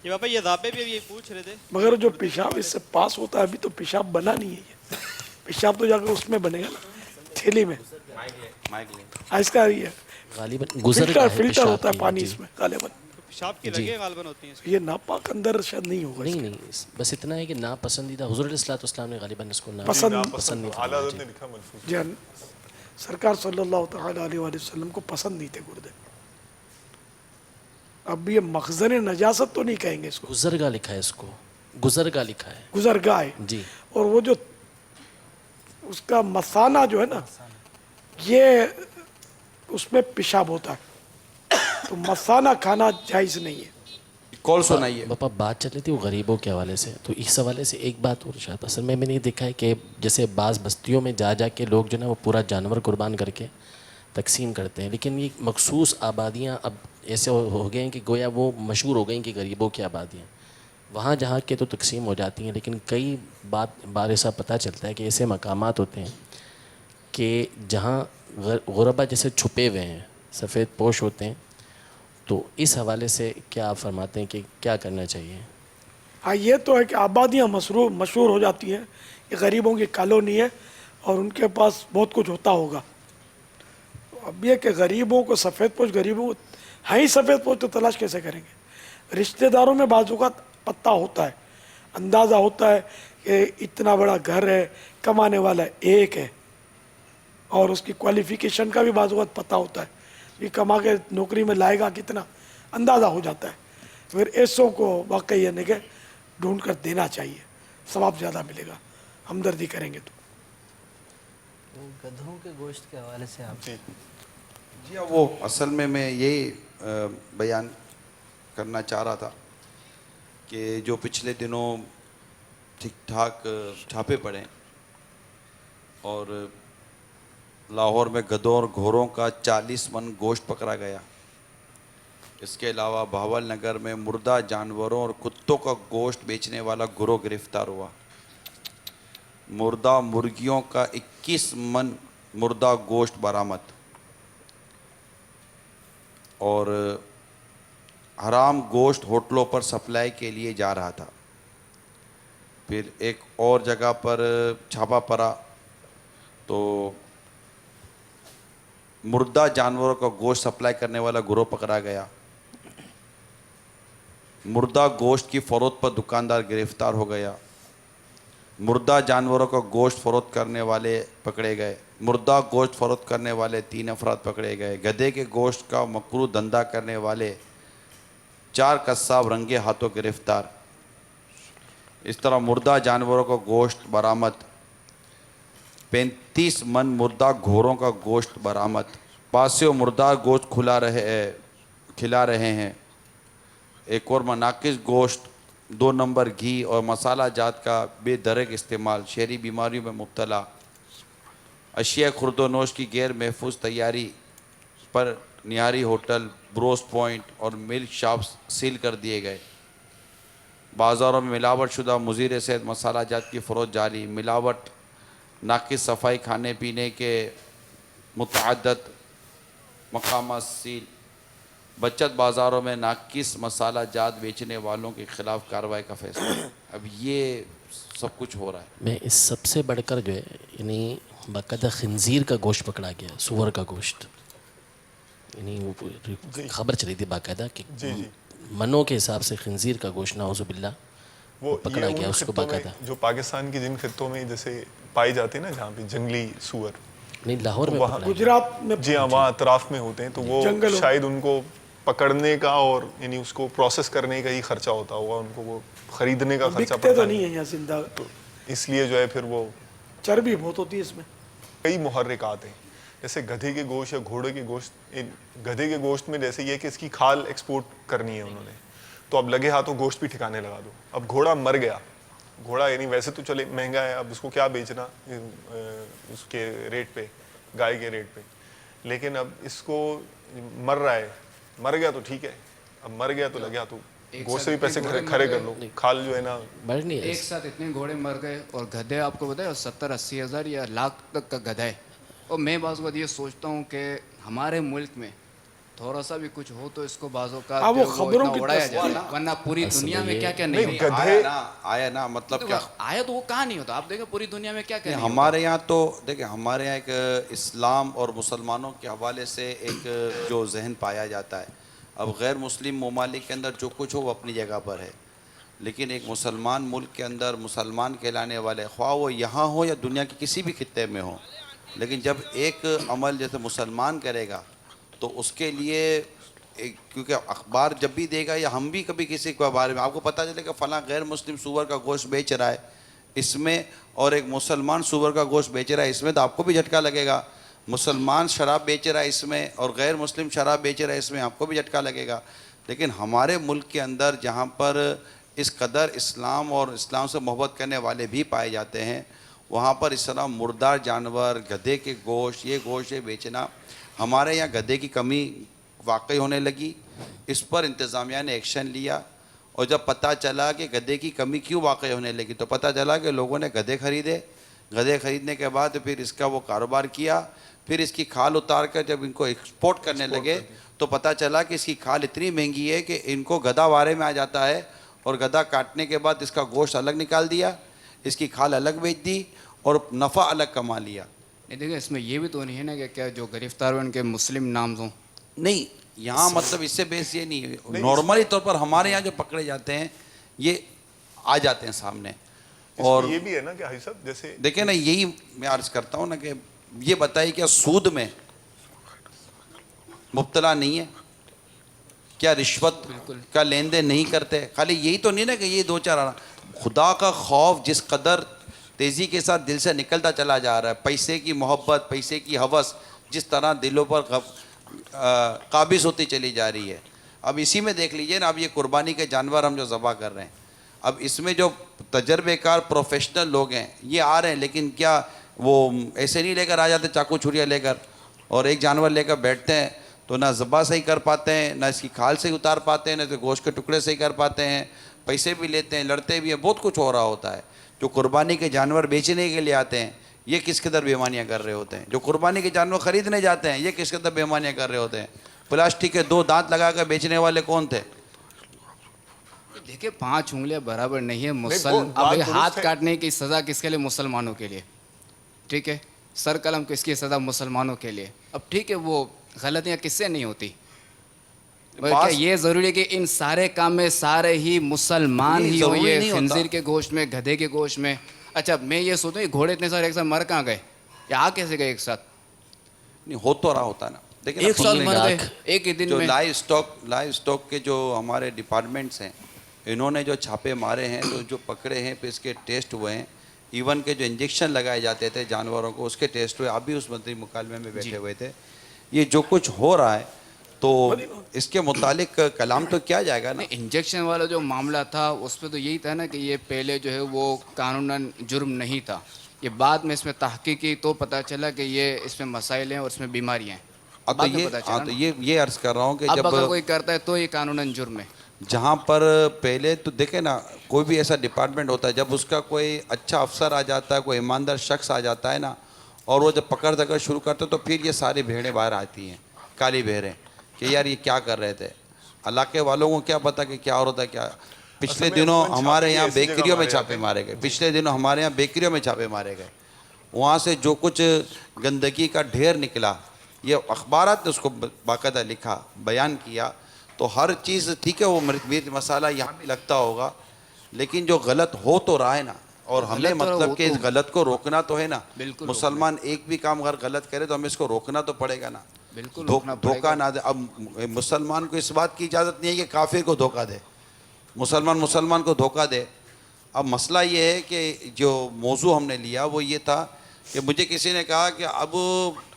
یہ بابا یہ ضابطے بھی یہ پوچھ رہے تھے, مگر جو پیشاب اس سے پاس ہوتا ہے, ابھی تو پیشاب بنا نہیں ہے. یہ پیشاب تو جا کر اس میں بنے گا نا, تھیلی میں. اس کا فلٹر ہوتا ہے پانی اس میں غالباً. پیشاب کی لگے غالباً ہوتی ہیں, یہ ناپاک اندر شاید نہیں ہوگا. نہیں بس اتنا ہے کہ ناپسندیدہ, حضور علیہ الصلوۃ والسلام نے غالباً اس کو پسند نہیں فرمایا. سرکار صلی اللہ تعالی علیہ وسلم کو پسند نہیں تھے گردے. اب یہ مخزن نجاست تو نہیں کہیں گے اس کو, گزرگاہ لکھا ہے, اس کو گزرگاہ لکھا ہے, گزرگاہ ہے جی. اور وہ جو اس کا مثانہ جو ہے نا, یہ اس میں پیشاب ہوتا ہے, تو مثانہ کھانا جائز نہیں ہے. کال سنائیے. باپا بات چل رہی تھی وہ غریبوں کے حوالے سے, تو اس حوالے سے ایک بات اور شاید اصل میں نے دیکھا ہے کہ جیسے بعض بستیوں میں جا کے لوگ جو نا وہ پورا جانور قربان کر کے تقسیم کرتے ہیں, لیکن یہ مخصوص آبادیاں اب ایسے ہو گئے ہیں کہ گویا وہ مشہور ہو گئیں کہ غریبوں کی آبادیاں, وہاں جہاں کے تو تقسیم ہو جاتی ہیں, لیکن کئی بار ایسا پتہ چلتا ہے کہ ایسے مقامات ہوتے ہیں کہ جہاں غربا جیسے چھپے ہوئے ہیں, سفید پوش ہوتے ہیں. تو اس حوالے سے کیا آپ فرماتے ہیں کہ کیا کرنا چاہیے؟ ہاں یہ تو ہے کہ آبادیاں مشہور ہو جاتی ہیں, یہ غریبوں کی کالونی ہے اور ان کے پاس بہت کچھ ہوتا ہوگا. اب یہ کہ غریبوں کو سفید پوش, غریبوں کو ہی سفید پوش تو تلاش کیسے کریں گے؟ رشتہ داروں میں بعض اوقات پتہ ہوتا ہے, اندازہ ہوتا ہے کہ اتنا بڑا گھر ہے, کمانے والا ایک ہے, اور اس کی کوالیفیکیشن کا بھی بعض اوقات پتہ ہوتا ہے, یہ کما کے نوکری میں لائے گا کتنا, اندازہ ہو جاتا ہے. پھر ایسوں کو واقعی یعنی کہ ڈھونڈ کر دینا چاہیے, ثواب زیادہ ملے گا ہمدردی کریں گے تو. گدھوں کے گوشت کے حوالے سے آپ جی وہ اصل میں یہی بیان کرنا چاہ رہا تھا کہ جو پچھلے دنوں ٹھیک ٹھاک چھاپے پڑے اور لاہور میں گدھوں اور گھوڑوں کا 40 من گوشت پکڑا گیا. اس کے علاوہ بھاول نگر میں مردہ جانوروں اور کتوں کا گوشت بیچنے والا گروہ گرفتار ہوا. مردہ مرغیوں کا 21 من مردہ گوشت برآمد. اور حرام گوشت ہوٹلوں پر سپلائی کے لیے جا رہا تھا. پھر ایک اور جگہ پر چھاپا پڑا تو مردہ جانوروں کا گوشت سپلائی کرنے والا گروہ پکڑا گیا. مردہ گوشت کی فروخت پر دکاندار گرفتار ہو گیا. مردہ جانوروں کا گوشت فروخت کرنے والے پکڑے گئے. مردہ گوشت فروخت کرنے والے 3 افراد پکڑے گئے. گدھے کے گوشت کا مکروہ دھندا کرنے والے 4 قصاب رنگے ہاتھوں گرفتار. اس طرح مردہ جانوروں کا گوشت برآمد. 35 من مردہ گھوڑوں کا گوشت برآمد. پاسیوں مردہ گوشت کھلا رہے ہیں. ایک اور ناقص گوشت، 2 نمبر گھی اور مسالہ جات کا بے درک استعمال شہری بیماریوں میں مبتلا. اشیاء خورد و نوش کی غیر محفوظ تیاری پر نیاری ہوٹل، بروس پوائنٹ اور ملک شاپس سیل کر دیے گئے. بازاروں میں ملاوٹ شدہ مضر صحت مسالہ جات کی فروخت جاری. ملاوٹ، ناقص صفائی، کھانے پینے کے متعدد مقامات سیل. بچت بازاروں میں ناقص مسالہ جات بیچنے والوں کے خلاف کارروائی کا فیصلہ. اب یہ سب کچھ ہو رہا ہے. میں اس سب سے بڑھ کر جو ہے یعنی باقاعدہ خنزیر کا گوشت پکڑا گیا، سور کا گوشت. یعنی وہ خبر چلی تھی باقاعدہ کہ منوں کے حساب سے خنزیر کا گوشت نعوذ باللہ وہ پکڑا گیا اس کو باقاعدہ. جو پاکستان کے جن خطوں میں جیسے پائے جاتے ہیں نا، جہاں پہ جنگلی سور، نہیں لاہور میں گجرات میں، جی ہاں وہاں اطراف میں ہوتے ہیں، تو وہ شاید ان کو پکڑنے کا اور یعنی اس کو پروسیس کرنے کا ہی خرچہ ہوتا ہوگا، ان کو وہ خریدنے کا خرچہ پڑتا تو نہیں ہے یہاں زندہ، اس لیے جو ہے پھر وہ چربی بہت ہوتی ہے اس میں. کئی محرکات ہیں، جیسے گدھے کے گوشت یا گھوڑے کے گوشت. گدھے کے گوشت میں جیسے یہ کہ اس کی کھال ایکسپورٹ کرنی ہے انہوں نے، تو اب لگے ہاتھوں گوشت بھی ٹھکانے لگا دو. اب گھوڑا مر گیا، گھوڑا یعنی ویسے تو چلے مہنگا ہے، اب اس کو کیا بیچنا اس کے ریٹ پہ، گائے کے ریٹ پہ، لیکن اب اس کو مر رہا ہے، مر گیا تو ٹھیک ہے، اب مر گیا تو لگا تو گوشت سے بھی پیسے کھڑے کر لو. کھال جو ہے نا، ایک ساتھ اتنے گھوڑے مر گئے. اور گدھے آپ کو بتائے 70-80 ہزار یا لاکھ تک کا گدھا ہے. اور میں بعض اوقات یہ سوچتا ہوں کہ ہمارے ملک میں تھوڑا سا بھی کچھ ہو تو اس کو بعض اوقات اڑایا جائے، ورنہ پوری دنیا میں کیا کیا نہیں آیا نا مطلب کیا آیا تو وہ کہاں نہیں ہوتا. آپ دیکھیں پوری دنیا میں کیا کیا نہیں. ہمارے یہاں تو دیکھیں، ہمارے یہاں ایک اسلام اور مسلمانوں کے حوالے سے ایک جو ذہن پایا جاتا ہے. اب غیر مسلم ممالک کے اندر جو کچھ ہو وہ اپنی جگہ پر ہے، لیکن ایک مسلمان ملک کے اندر مسلمان کہلانے والے، خواہ وہ یہاں ہو یا دنیا کے کسی بھی خطے میں ہو، لیکن جب ایک عمل جیسے مسلمان کرے گا تو اس کے لیے کیونکہ اخبار جب بھی دے گا یا ہم بھی کبھی کسی کے بارے میں آپ کو پتہ چلے کہ فلاں غیر مسلم سور کا گوشت بیچ رہا ہے اس میں، اور ایک مسلمان سور کا گوشت بیچ رہا ہے اس میں، تو آپ کو بھی جھٹکا لگے گا. مسلمان شراب بیچ رہا ہے اس میں اور غیر مسلم شراب بیچ رہا ہے اس میں، آپ کو بھی جھٹکا لگے گا. لیکن ہمارے ملک کے اندر جہاں پر اس قدر اسلام اور اسلام سے محبت کرنے والے بھی پائے جاتے ہیں، وہاں پر اس طرح مردار جانور، گدھے کے گوشت، یہ گوشت بیچنا، ہمارے یہاں گدھے کی کمی واقعی ہونے لگی. اس پر انتظامیہ نے ایکشن لیا، اور جب پتہ چلا کہ گدھے کی کمی کیوں واقع ہونے لگی تو پتہ چلا کہ لوگوں نے گدھے خریدے. گدھے خریدنے کے بعد پھر اس کا وہ کاروبار کیا، پھر اس کی کھال اتار کر جب ان کو ایکسپورٹ کرنے لگے تو پتہ چلا کہ اس کی کھال اتنی مہنگی ہے کہ ان کو گدھا وارے میں آ جاتا ہے، اور گدھا کاٹنے کے بعد اس کا گوشت الگ نکال دیا، اس کی کھال الگ بیچ دی اور نفع الگ کما لیا. دیکھیں اس میں یہ بھی تو نہیں ہے نا کہ کیا جو گرفتار ہوئے ان کے مسلم نامزوں، نہیں یہاں مطلب اس سے بیس یہ نہیں ہے، نارملی طور پر ہمارے یہاں جو پکڑے جاتے ہیں یہ آ جاتے ہیں سامنے. اور یہ بھی ہے نا کہ حاجی صاحب جیسے دیکھیں نا، یہی میں عرض کرتا ہوں نا کہ یہ بتائیے کیا سود میں مبتلا نہیں ہے؟ کیا رشوت کا لین دین نہیں کرتے؟ خالی یہی تو نہیں نا کہ یہ 2-4 خدا کا خوف جس قدر تیزی کے ساتھ دل سے نکلتا چلا جا رہا ہے، پیسے کی محبت، پیسے کی ہوس جس طرح دلوں پر قابض ہوتی چلی جا رہی ہے. اب اسی میں دیکھ لیجئے نا, اب یہ قربانی کے جانور ہم جو ذبح کر رہے ہیں, اب اس میں جو تجربے کار پروفیشنل لوگ ہیں یہ آ رہے ہیں, لیکن کیا وہ ایسے نہیں لے کر آ جاتے چاقو چھریاں لے کر اور ایک جانور لے کر بیٹھتے ہیں تو نہ ذبح صحیح کر پاتے ہیں, نہ اس کی کھال صحیح اتار پاتے ہیں, نہ تو گوشت کے ٹکڑے صحیح کر پاتے ہیں, پیسے بھی لیتے ہیں, لڑتے بھی ہیں, بہت کچھ ہو رہا ہوتا ہے. جو قربانی کے جانور بیچنے کے لیے آتے ہیں یہ کس قدر بیمانیاں کر رہے ہوتے ہیں, جو قربانی کے جانور خریدنے جاتے ہیں یہ کس قدر بیمانیاں کر رہے ہوتے ہیں. پلاسٹک کے 2 دانت لگا کر بیچنے والے کون تھے؟ دیکھیں 5 انگلیاں برابر نہیں ہے. اب ہاتھ کاٹنے کی سزا کس کے لیے؟ مسلمانوں کے لیے. ٹھیک ہے, سر قلم کس کی سزا؟ مسلمانوں کے لیے. اب ٹھیک ہے, وہ غلطیاں کس سے نہیں ہوتی؟ کیا یہ ضروری ہے کہ ان سارے کام میں سارے ہی مسلمان ہی ہوں؟ یہ خنزیر کے گوشت میں, گدھے کے گوشت میں. اچھا میں یہ سوچتا ہوں یہ گھوڑے اتنے سارے ایک ساتھ مر کہاں گئے یا آ کیسے گئے ایک ساتھ؟ نہیں ہو تو رہا ہوتا ہے نا. دیکھیں ایک سال مر گئے ایک ہی دن جو میں. لائیو اسٹاک کے جو ہمارے ڈپارٹمنٹس ہیں انہوں نے جو چھاپے مارے ہیں تو جو پکڑے ہیں پھر اس کے ٹیسٹ ہوئے ہیں. ایون کے جو انجیکشن لگائے جاتے تھے جانوروں کو اس کے ٹیسٹ ہوئے. آپ بھی اس مدنی مکالمے میں بیٹھے ہوئے تھے. یہ جو کچھ ہو رہا ہے تو اس کے متعلق کلام تو کیا جائے گا نا. انجیکشن والا جو معاملہ تھا اس پہ تو یہی تھا نا کہ یہ پہلے جو ہے وہ قانوناً جرم نہیں تھا. یہ بعد میں اس میں تحقیق کی تو پتہ چلا کہ یہ اس میں مسائل ہیں اور اس میں بیماریاں ہیں. تو یہ عرض کر رہا ہوں کہ اب جب اگر کوئی کرتا ہے تو یہ قانوناً جرم ہے. جہاں پر پہلے تو دیکھیں نا کوئی بھی ایسا ڈپارٹمنٹ ہوتا ہے جب اس کا کوئی اچھا افسر آ جاتا ہے, کوئی ایماندار شخص آ جاتا ہے نا, اور وہ جب پکڑ دکڑ شروع کرتے تو پھر یہ ساری بھیڑیں باہر آتی ہیں, کالی بھیڑیں, کہ یار یہ کیا کر رہے تھے. علاقے والوں کو کیا پتا کہ کیا ہو رہا تھا کیا. پچھلے دنوں ہمارے یہاں بیکریوں میں چھاپے مارے گئے. پچھلے دنوں ہمارے یہاں بیکریوں میں چھاپے مارے گئے. وہاں سے جو کچھ گندگی کا ڈھیر نکلا, یہ اخبارات نے اس کو باقاعدہ لکھا, بیان کیا. تو ہر چیز ٹھیک ہے, وہ مرچ مسالہ یہاں بھی لگتا ہوگا, لیکن جو غلط ہو تو رہا ہے نا, اور ہمیں مطلب کہ اس غلط کو روکنا تو ہے نا. مسلمان ایک بھی کام اگر غلط کرے تو ہمیں اس کو روکنا تو پڑے گا نا. بالکل دھوکہ نہ دے. اب مسلمان کو اس بات کی اجازت نہیں ہے کہ کافر کو دھوکہ دے, مسلمان کو دھوکہ دے. اب مسئلہ یہ ہے کہ جو موضوع ہم نے لیا وہ یہ تھا کہ مجھے کسی نے کہا کہ اب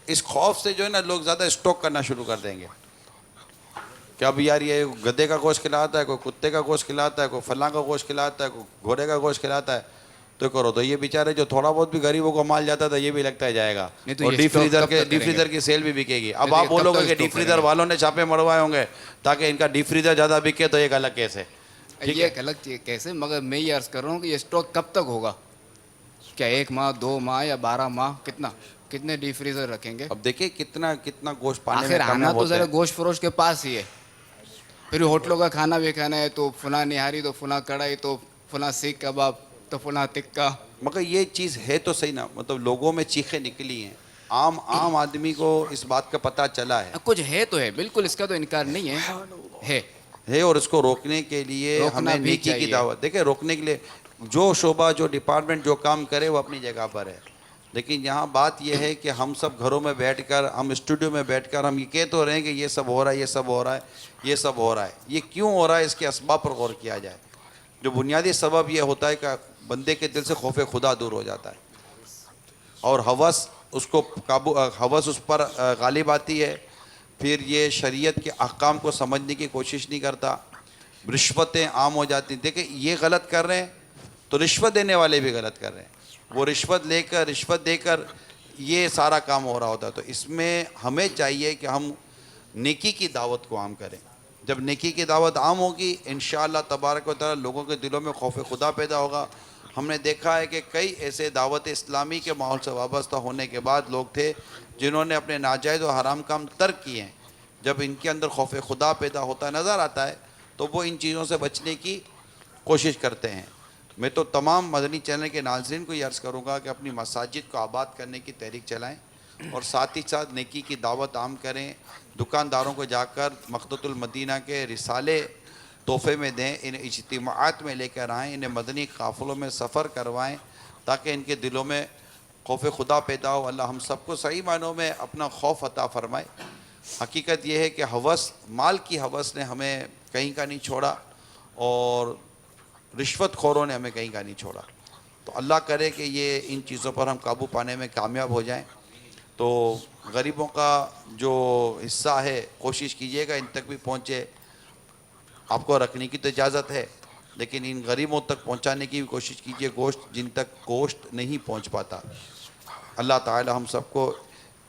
اس خوف سے جو ہے نا لوگ زیادہ اسٹاک کرنا شروع کر دیں گے کہ اب یار یہ گدھے کا گوشت کھلاتا ہے, کوئی کتے کا گوشت کھلاتا ہے, کوئی فلاں کا گوشت کھلاتا ہے, کوئی گھوڑے کا گوشت کھلاتا ہے, تو کرو. تو یہ بیچارے جو تھوڑا بہت بھی غریبوں کو مال جاتا تھا یہ بھی لگتا ہے جائے گا, اور ڈی فریزر کی سیل بھی بکے گی. اب آپ بولو گے کہ ڈی فریزر والوں نے چھاپے مروائے ہوں گے تاکہ ان کا ڈی فریزر زیادہ بکے, تو ایک الگ کیس ہے. یہ ایک الگ کیسے, مگر میں یہ عرض کر رہا ہوں کہ یہ اسٹاک کب تک ہوگا؟ کیا 1 ماہ 2 ماہ یا 12 ماہ؟ کتنے ڈی فریزر رکھیں گے؟ اب دیکھیں کتنا گوشت پانے میں آخر آنا تو ذرا گوشت فروش کے پاس ہی ہے. پھر ہوٹلوں کا کھانا بھی کھانا ہے تو فلاں نہاری, تو فلاں کڑھائی, تو فلاں سیخ کباب, تو فلاں تکہ. مگر یہ چیز ہے تو صحیح نا, مطلب لوگوں میں چیخیں نکلی ہیں, عام آدمی کو اس بات کا پتہ چلا ہے. کچھ ہے تو ہے, بالکل اس کا تو انکار نہیں ہے. اور اس کو روکنے کے لیے ہمیں نیکی کی دعوت. دیکھیں روکنے کے لیے جو شعبہ, جو ڈپارٹمنٹ جو کام کرے وہ اپنی جگہ پر ہے, لیکن یہاں بات یہ ہے کہ ہم سب گھروں میں بیٹھ کر, ہم اسٹوڈیو میں بیٹھ کر ہم یہ کہہ تو رہے ہیں کہ یہ سب ہو رہا ہے, یہ سب ہو رہا ہے, یہ سب ہو رہا ہے. یہ کیوں ہو رہا ہے اس کے اسباب پر غور کیا جائے. جو بنیادی سبب یہ ہوتا ہے کہ بندے کے دل سے خوف خدا دور ہو جاتا ہے, اور ہوس اس کو ہوس اس پر غالب آتی ہے. پھر یہ شریعت کے احکام کو سمجھنے کی کوشش نہیں کرتا, رشوتیں عام ہو جاتی. دیکھیں یہ غلط کر رہے ہیں تو رشوت دینے والے بھی غلط کر رہے ہیں, وہ رشوت دے کر یہ سارا کام ہو رہا ہوتا ہے. تو اس میں ہمیں چاہیے کہ ہم نیکی کی دعوت کو عام کریں. جب نیکی کی دعوت عام ہوگی انشاءاللہ تبارک و تعالی لوگوں کے دلوں میں خوف خدا پیدا ہوگا. ہم نے دیکھا ہے کہ کئی ایسے دعوت اسلامی کے ماحول سے وابستہ ہونے کے بعد لوگ تھے جنہوں نے اپنے ناجائز و حرام کام ترک کیے ہیں. جب ان کے اندر خوف خدا پیدا ہوتا نظر آتا ہے تو وہ ان چیزوں سے بچنے کی کوشش کرتے ہیں. میں تو تمام مدنی چینل کے ناظرین کو یہ عرض کروں گا کہ اپنی مساجد کو آباد کرنے کی تحریک چلائیں, اور ساتھ ہی ساتھ نیکی کی دعوت عام کریں. دکانداروں کو جا کر مقدۃ المدینہ کے رسالے تحفے میں دیں, انہیں اجتماعات میں لے کر آئیں, انہیں مدنی قافلوں میں سفر کروائیں تاکہ ان کے دلوں میں خوف خدا پیدا ہو. اللہ ہم سب کو صحیح معنوں میں اپنا خوف عطا فرمائے. حقیقت یہ ہے کہ ہوس, مال کی ہوس نے ہمیں کہیں کا نہیں چھوڑا, اور رشوت خوروں نے ہمیں کہیں کا نہیں چھوڑا. تو اللہ کرے کہ یہ ان چیزوں پر ہم قابو پانے میں کامیاب ہو جائیں. تو غریبوں کا جو حصہ ہے کوشش کیجیے گا ان تک بھی پہنچے, آپ کو رکھنے کی تو اجازت ہے، لیکن ان غریبوں تک پہنچانے کی بھی کوشش کیجئے گوشت جن تک گوشت نہیں پہنچ پاتا. اللہ تعالی ہم سب کو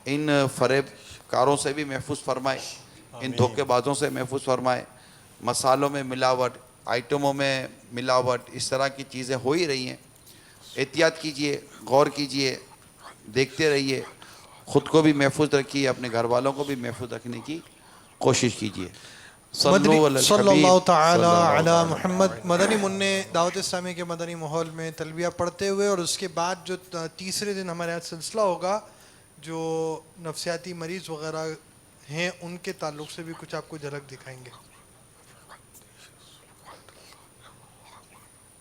ان فریب کاروں سے بھی محفوظ فرمائے، ان دھوکے بازوں سے محفوظ فرمائے. مسالوں میں ملاوٹ، آئٹموں میں ملاوٹ، اس طرح کی چیزیں ہو ہی رہی ہیں. احتیاط کیجئے، غور کیجئے، دیکھتے رہیے، خود کو بھی محفوظ رکھیے، اپنے گھر والوں کو بھی محفوظ رکھنے کی کوشش کیجئے. صلی اللہ تعالی علی محمد. مدنی منع دعوت اسلامی کے مدنی ماحول میں تلبیہ پڑھتے ہوئے، اور اس کے بعد جو تیسرے دن ہمارے یہاں سلسلہ ہوگا، جو نفسیاتی مریض وغیرہ ہیں ان کے تعلق سے بھی کچھ آپ کو جھلک دکھائیں گے.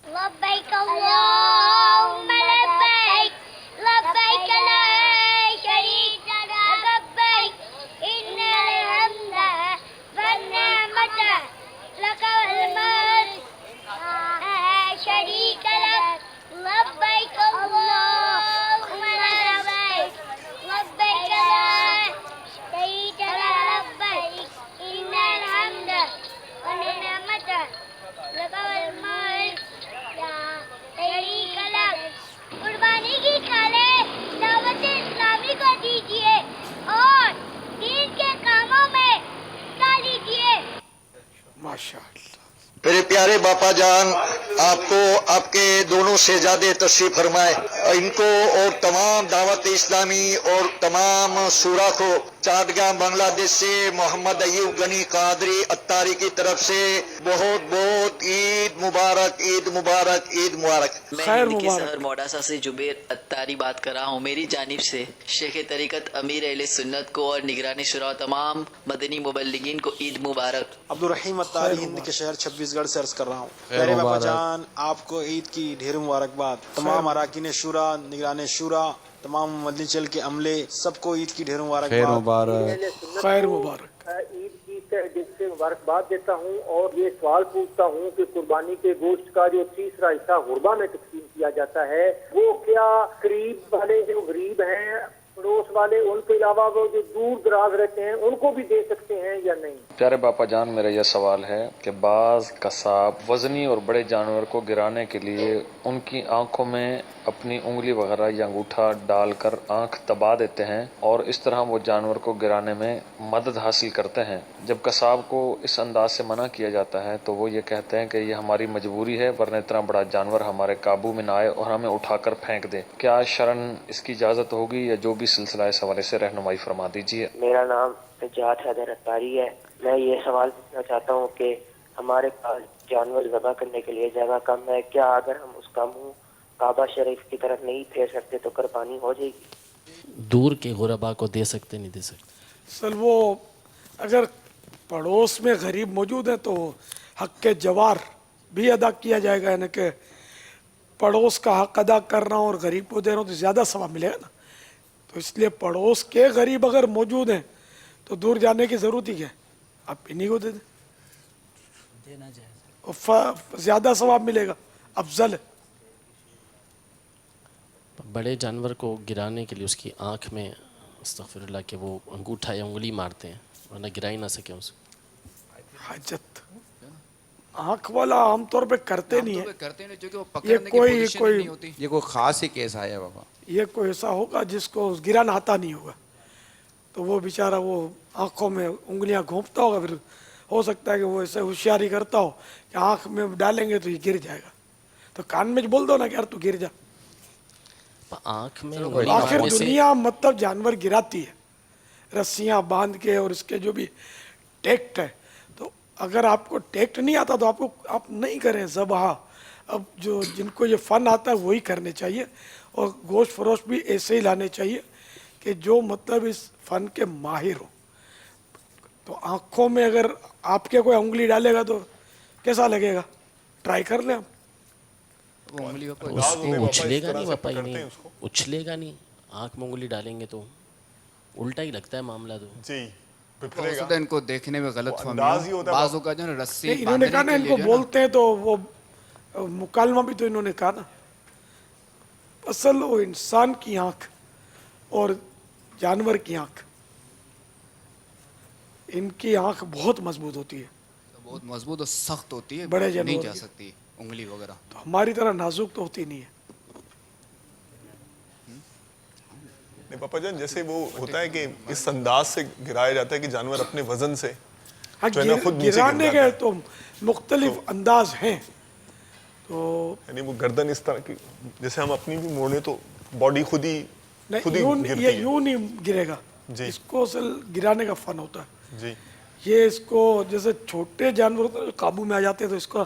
لبیک اللہم لبیک لبیک لا شریک لک لبیک ان الحمد والنعمت لک والملک لا شریک لک لبیک اللہم لبیک لبیک لا شریک لک لبیک ان الحمد والنعمت لک والملک. قربانی کی کھالیں دعوت اسلامی کو دیجیے اور دین کے کاموں میں حصہ لیجیے. ماشاءاللہ. میرے پیارے باپا جان آپ کو آپ کے دونوں شہزادے تشریف فرمائے، ان کو اور تمام دعوت اسلامی اور تمام شورا کو چاٹگام بنگلہ دیش سے محمد ایوب غنی قادری اتاری کی طرف سے بہت بہت عید مبارک، عید مبارک، عید مبارک. میں ہند کے شہر موڈاسا سے جبیر اتاری بات کر رہا ہوں. میری جانب سے شیخ طریقت امیر اہل سنت کو اور نگران شورا تمام مدنی مبلغین کو عید مبارک. عبدالرحیم اتاری ہند کے شہر چھتیس گڑھ سے عرض کر رہا ہوں. میرے باپا جان آپ کو عید کی ڈھیر مبارکباد. تمام اراکین شورا، نگران شورا، تمام مدنی چل کے عملے، سب کو عید کی ڈھیر مبارکباد. خیر مبارک. عید کی دل سے مبارکباد دیتا ہوں اور یہ سوال پوچھتا ہوں کہ قربانی کے گوشت کا جو تیسرا حصہ غربا میں تقسیم کیا جاتا ہے، وہ کیا قریب والے جو غریب ہیں، پڑوس والے، ان کے علاوہ وہ جو دور دراز رہتے ہیں ان کو بھی دے سکتے ہیں یا نہیں؟ پیارے باپا جان میرا یہ سوال ہے کہ بعض قصاب وزنی اور بڑے جانور کو گرانے کے لیے ان کی آنکھوں میں اپنی انگلی وغیرہ یا انگوٹھا ڈال کر آنکھ دبا دیتے ہیں اور اس طرح وہ جانور کو گرانے میں مدد حاصل کرتے ہیں. جب قصاب کو اس انداز سے منع کیا جاتا ہے تو وہ یہ کہتے ہیں کہ یہ ہماری مجبوری ہے، ورنہ اتنا بڑا جانور ہمارے قابو میں نہ آئے اور ہمیں اٹھا کر پھینک دے. کیا شرعاً اس کی اجازت ہوگی یا جو بھی سلسلہ اس حوالے سے رہنمائی فرما دیجیے. میرا نام نجات حیدر اتاری ہے. میں یہ سوال پوچھنا چاہتا ہوں کہ ہمارے پاس جانور ذبح کرنے کے لیے جگہ کم ہے، کیا اگر ہم اس کا منہ کعبہ شریف کی طرف نہیں پھیر سکتے تو قربانی ہو جائے گی؟ دور کے غربا کو دے سکتے نہیں دے سکتے. سر وہ اگر پڑوس میں غریب موجود ہے تو حق کے جوار بھی ادا کیا جائے گا، یعنی کہ پڑوس کا حق ادا کر رہا ہوں اور غریب کو دے رہا ہوں تو زیادہ ثواب ملے گا نا. تو اس لیے پڑوس کے غریب اگر موجود ہیں تو دور جانے کی ضرورت ہی کیا ہے، آپ انہیں کو دے دیں، دینا جائے زیادہ ثواب ملے گا، افضل ہے. بڑے جانور کو گرانے کے لیے اس کی آنکھ میں استغفر اللہ کہ وہ انگوٹھا یا انگلی مارتے ہیں ورنہ گرا ہی نہ سکیں اس کو. حاجت آنکھ والا عام طور پہ کرتے نہیں ہے، یہ کوئی خاص ہی کیس آیا بابا. یہ کوئی ایسا ہوگا جس کو گرانا آتا نہیں ہوگا تو وہ بیچارہ وہ آنکھوں میں انگلیاں گھونپتا ہوگا، پھر ہو سکتا ہے کہ وہ ایسے ہوشیاری کرتا ہو کہ آنکھ میں ڈالیں گے تو یہ گر جائے گا، تو کان میں بول دو نا کہ یار تو گر جا. آنکھ میں آخر دنیا مطلب جانور گراتی ہے رسیاں باندھ کے، اور اس کے جو بھی ٹیکٹ ہے، تو اگر آپ کو ٹیکٹ نہیں آتا تو آپ نہیں کریں ذبح. اب جو جن کو یہ فن آتا ہے وہی کرنے چاہیے، اور گوشت فروش بھی ایسے ہی لانے چاہیے کہ جو مطلب اس فن کے ماہر ہو. تو آنکھوں میں اگر آپ کے کوئی انگلی ڈالے گا تو کیسا لگے گا؟ ٹرائی کر لیں. اچھلے گا نہیں باپا، نہیں اچھلے گا نہیں. آنکھ میں انگلی ڈالیں گے تو الٹا ہی لگتا ہے معاملہ. تو ان کو دیکھنے میں غلط فہمی بعضوں کا جو رسی انہوں نے کہا نا ان کو بولتے ہیں تو وہ مکالمہ بھی تو انہوں نے کہا نا. اصل وہ انسان کی آنکھ اور جانور کی آنکھ، ان کی آنکھ بہت مضبوط ہوتی ہے، बहुत मजबूत और सख्त होती है, बड़े नहीं जानवर जा की। सकती उंगली वगैरह। तो हमारी तरह नाजुक तो होती नहीं है। नहीं पापा जान, जैसे वो होता है कि इस अंदाज से गिराया जाता है कि जानवर अपने वजन से हाँ, जो है ना खुद नीचे गिर गिराने जाता है। के तो मुख्तलिफ अंदाज हैं। तो यानी वो गर्दन इस तरह की, जैसे हम अपनी भी मोड़े तो बॉडी खुद ही गिरती ये है। यूं नहीं गिरेगा, जी इसको असल गिराने का फन होता है। जी ये इसको जैसे छोटे जानवर होते हैं, काबू में आ जाते हैं तो इसको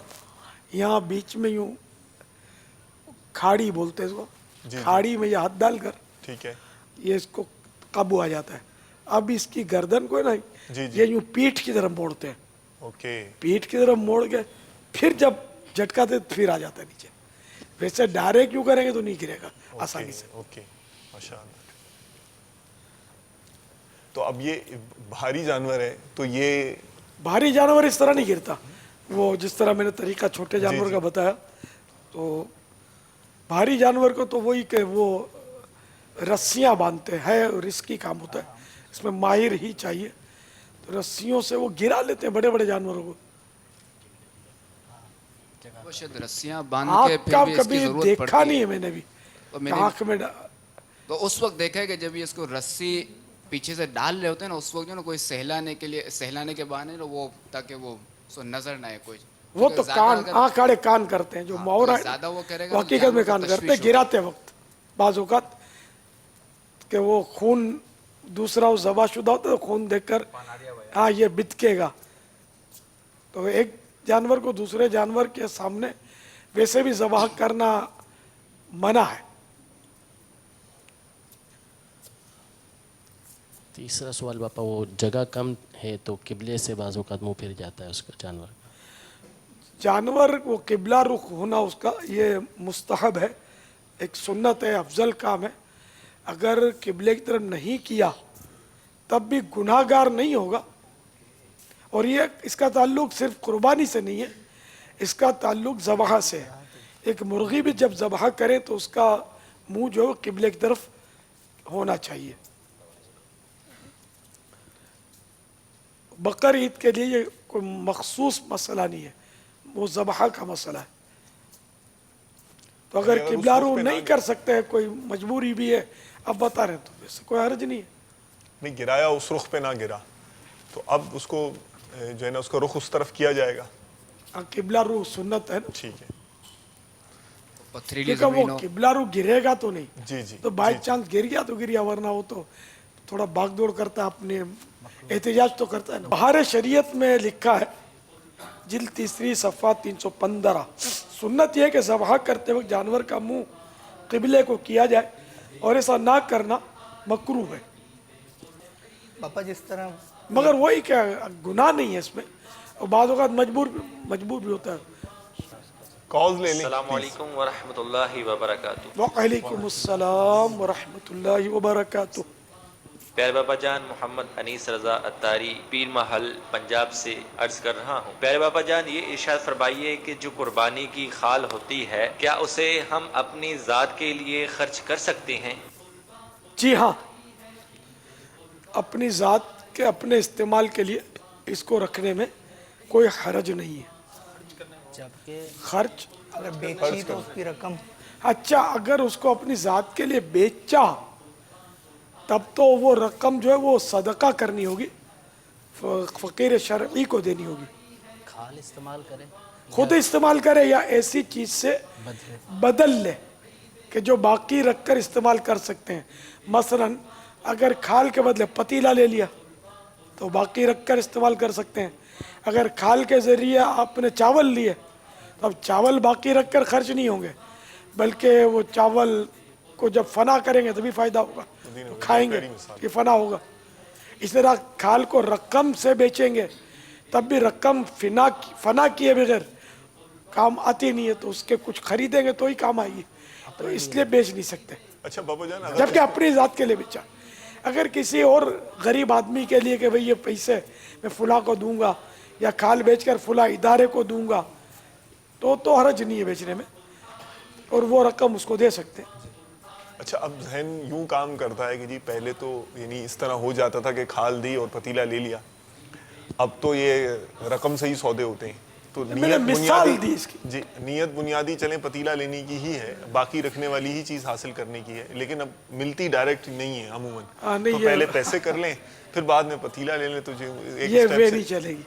यहाँ बीच में यूं खाड़ी बोलते हैं इसको, जी। खाड़ी में ये हाथ डालकर ठीक है। ये इसको काबू आ जाता है। अब इसकी गर्दन को है ना, जी, जी। ये यूं पीठ की तरफ मोड़ते हैं, ओके। पीठ की तरफ मोड़ के फिर जब झटकाते तो फिर आ जाता है नीचे। वैसे डायरेक्ट यूं करेंगे तो नहीं गिरेगा आसानी से। ओके माशाअल्लाह। तो अब ये भारी जानवर है, तो ये भारी जानवर इस तरह नहीं गिरता। वो जिस तरह मैंने तरीका छोटे जानवर जी। का बताया, तो भारी जानवर को तो वही कि वो रस्सियां बांधते हैं, रिस्की काम होता है, इसमें माहिर ही चाहिए। तो रस्सियों से वो गिरा लेते हैं बड़े बड़े जानवरों को। वो शायद रस्सियां बांध के आँख फिर का भी इसकी कभी जरूरत देखा पड़ती नहीं है। है मैंने भी, तो मैंने आँख में तो उस वक्त देखा है कि जब ये इसको रस्सी पीछे से डाल रहे होते हैं ना, उस वक्त जो ना कोई सहलाने के बहाने ना वो, ताकि वो उसको नजर ना आए कोई। वो तो कान, आँख आड़े कान करते हैं जो मुहावरा ज्यादा वो करेगा तो हकीकत में जानवर को कान करते हैं तशवीश गिराते वक्त। बाज़ औक़ात कि वो खून दूसरा वो ज़बाशुदा होता है तो खून देखकर हाँ ये बितकेगा, तो एक जानवर को दूसरे जानवर के सामने वैसे भी ज़बाह करना मना है। तीसरा सवाल पापा, वो जगह कम है तो किबले से बाज़ औक़ात मुँह फिर जाता है उसका जानवर। जानवर वो किबला रुख होना उसका ये मुस्तहब है, एक सुन्नत है, अफजल काम है। अगर किबले की तरफ नहीं किया तब भी गुनाहगार नहीं होगा। और ये इसका ताल्लुक सिर्फ कुर्बानी से नहीं है, इसका ताल्लुक ज़बह से है। एक मुर्गी भी जब ज़बह करे तो उसका मुंह जो है किबले की तरफ होना चाहिए। बकर ईद के लिए ये कोई मखसूस मसला नहीं है, वो ज़बह का मसला है। तो अगर किबला रू नहीं कर सकते हैं, कोई मजबूरी भी है, अब बता रहे हैं, तो वैसे कोई हर्ज नहीं है। नहीं गिराया, उस रुख पे ना गिरा, तो अब उसको जो है ना उसका रुख उस तरफ किया जाएगा। किबला रू सुन्नत है ना, ठीक है। पथरीली क्योंकि वो जमीनों किबला रू गिरेगा तो नहीं, जी जी। तो बाई चांस गिर गया तो गिर गया, वरना वो तो थोड़ा भाग दौड़ करता है, अपने एहतिजाज तो करता है ना। बहार शरीयत में लिखा है जिल्द 3 सफ़ा 315, सुन्नत यह है कि ज़बह करते वक्त जानवर का मुंह किबले को किया जाए, और ऐसा ना करना मकरूह है। पापा जिस तरह मगर वही क्या गुनाह नहीं है इसमें, और बाद औक़ात मजबूर भी होता है। कॉल्स ले लें। अस्सलाम वालेकुम व रहमतुल्लाहि व बरकातुहू। वालेकुम अस्सलाम व रहमतुल्लाहि व बरकातुहू। प्यारे बाबा जान, मोहम्मद अनीस रज़ा अत्तारी पीर महल पंजाब से अर्ज कर रहा हूँ। प्यारे बाबा जान, ये इरशाद फरमाइए कि जो कुर्बानी की खाल होती है, क्या उसे हम अपनी ज़ात के लिए खर्च कर सकते हैं? जी हाँ, अपनी ज़ात के अपने इस्तेमाल के लिए इसको रखने में कोई हरज नहीं है। खर्च अगर बेची तो उसकी रकम, अच्छा अगर उसको अपनी ज़ात के लिए बेचा तब तो वो रकम जो है वो सदका करनी होगी, फ़कीर शरई को देनी होगी। खाल इस्तेमाल करें, खुद इस्तेमाल करे या ऐसी चीज़ से बदल ले कि जो बाकी रख कर इस्तेमाल कर सकते हैं। मसलन अगर खाल के बदले पतीला ले लिया तो बाकी रख कर इस्तेमाल कर सकते हैं। अगर खाल के ज़रिए आपने चावल लिए तो अब चावल बाकी रख कर खर्च नहीं होंगे, बल्कि वो चावल को जब फना करेंगे तभी फ़ायदा होगा, तो खाएंगे, ये फना होगा। इस तरह खाल को रकम से बेचेंगे तब भी रकम फना किए बगैर काम आती नहीं है, तो उसके कुछ खरीदेंगे तो ही काम आएगी, तो इसलिए बेच नहीं सकते। अच्छा बाबा जान, जबकि अपनी ज़ात के लिए बेचा। अगर किसी और गरीब आदमी के लिए कि भाई ये पैसे मैं फुला को दूंगा या खाल बेचकर फुला इदारे को दूंगा, तो हरज नहीं है बेचने में, और वो रकम उसको दे सकते हैं। अच्छा, अब जहन यूं काम करता है कि जी पहले तो यानी इस तरह हो जाता था कि खाल दी और पतीला ले लिया, اب تو یہ رقم سے ہی سودے ہوتے ہیں. تو میں نے مثال دی اس کی. جی نیت بنیادی چلیں پتیلا لینے کی ہی ہے, باقی رکھنے والی ہی چیز حاصل کرنے کی ہے, لیکن اب ملتی ڈائریکٹ نہیں ہے عموماً. تو پہلے پیسے کر لیں پھر بعد میں پتیلا لے لیں, تو یہ وے نہیں چلے گی.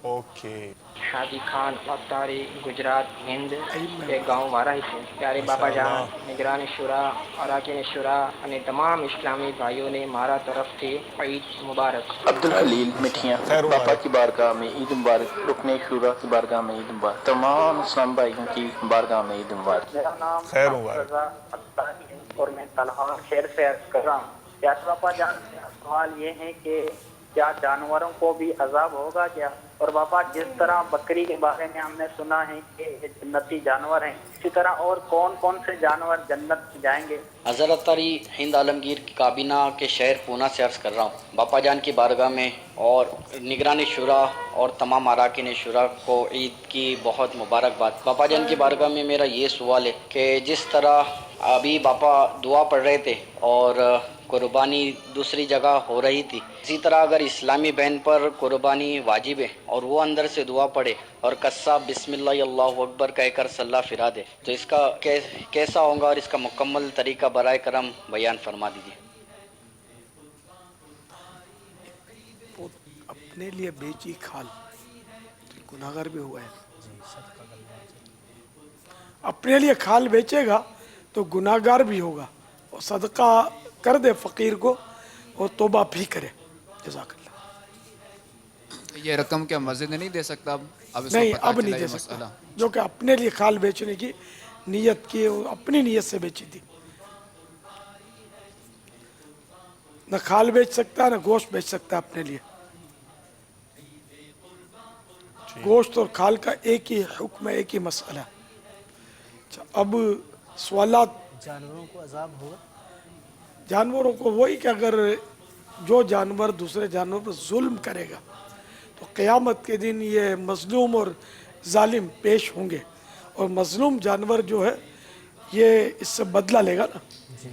اوکے. شادی خان اتاری گجرات ہند ایک گاؤں وارا سے پیارے باپا جان نگران شورا اراکین شورا અને તમામ اسلامی بھائیوں نے ہمارا طرف سے عید مبارک. عبدالخلیل مٹھیاں باپا کی بارگاہ میں عید مبارک, رکن شورا کی بارگاہ میں عید مبارک, تمام اسلام بھائیوں کی بارگاہ میں عید مبارک. میرا نام رضا اتاری ہے اور میں تنہا شہر سے عرض کر رہا ہوں. پیارے باپا جان سوال یہ ہے کہ کیا جانوروں کو بھی عذاب ہوگا کیا؟ اور باپا جس طرح بکری کے بارے میں ہم نے سنا ہے کہ یہ جنتی جانور ہیں, اسی طرح اور کون کون سے جانور جنت جائیں گے؟ حضرت تاری ہند عالمگیر کی کابینہ کے شہر پونا سے عرض کر رہا ہوں. باپا جان کی بارگاہ میں اور نگران شورا اور تمام اراکین شورا کو عید کی بہت مبارکباد. باپا جان کی بارگاہ میں میرا یہ سوال ہے کہ جس طرح ابھی باپا دعا پڑھ رہے تھے اور قربانی دوسری جگہ ہو رہی تھی, اسی طرح اگر اسلامی بہن پر قربانی واجب ہے اور وہ اندر سے دعا پڑھے اور قصاب بسم اللہ اللہ اکبر کہہ کر صلاح پھرا دے تو اس کا کیسا ہوگا اور اس کا مکمل طریقہ برائے کرم بیان فرما دیجیے. اپنے لیے بیچی کھال گناہگار بھی ہوا ہے. اپنے لیے کھال بیچے گا تو گناہگار بھی ہوگا, اور صدقہ کر دے فقیر کو اور توبہ بھی کرے. جزاک اللہ. یہ رقم کیا مسجد نہیں دے سکتا؟ اب نہیں, اب نہیں دے سکتا. جو کہ اپنے لیے کھال بیچنے کی نیت کی, اپنی نیت سے بیچی تھی. نہ کھال بیچ سکتا ہے نہ گوشت بیچ سکتا ہے اپنے لیے. گوشت اور کھال کا ایک ہی حکم ہے, ایک ہی مسئلہ. اب سوالات. جانوروں کو عذاب ہوگا؟ جانوروں کو وہی کہ اگر جو جانور دوسرے جانور پر ظلم کرے گا تو قیامت کے دن یہ مظلوم اور ظالم پیش ہوں گے, اور مظلوم جانور جو ہے یہ اس سے بدلہ لے گا نا,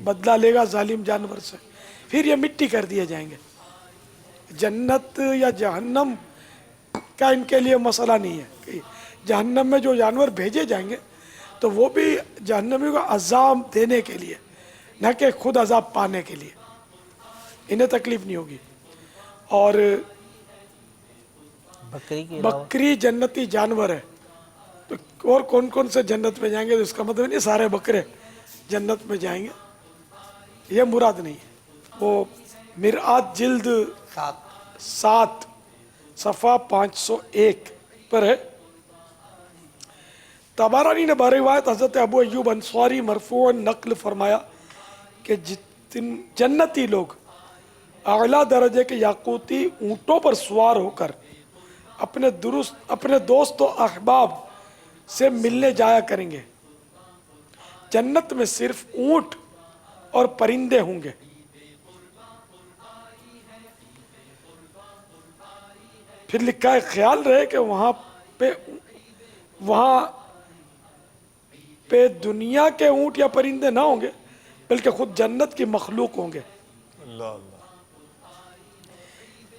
بدلہ لے گا ظالم جانور سے, پھر یہ مٹی کر دیے جائیں گے. جنت یا جہنم کا ان کے لیے مسئلہ نہیں ہے کہ جہنم میں جو جانور بھیجے جائیں گے تو وہ بھی جہنمی کو عذاب دینے کے لیے, نہ کہ خود عذاب پانے کے لیے. انہیں تکلیف نہیں ہوگی. اور بکری جنتی جانور ہے, تو اور کون کون سے جنت میں جائیں گے؟ تو اس کا مطلب نہیں سارے بکرے جنت میں جائیں گے, یہ مراد نہیں ہے. وہ مرآت جلد 7 صفحہ 501 پر ہے. طبرانی نے بروایت حضرت ابو ایوب انصاری مرفوعا نقل فرمایا کہ جنتی لوگ اعلیٰ درجے کے یاقوتی اونٹوں پر سوار ہو کر اپنے دوست و احباب سے ملنے جایا کریں گے. جنت میں صرف اونٹ اور پرندے ہوں گے. پھر لکھا ہے خیال رہے کہ وہاں پہ دنیا کے اونٹ یا پرندے نہ ہوں گے, بلکہ خود جنت کی مخلوق ہوں گے. اللہ اللہ.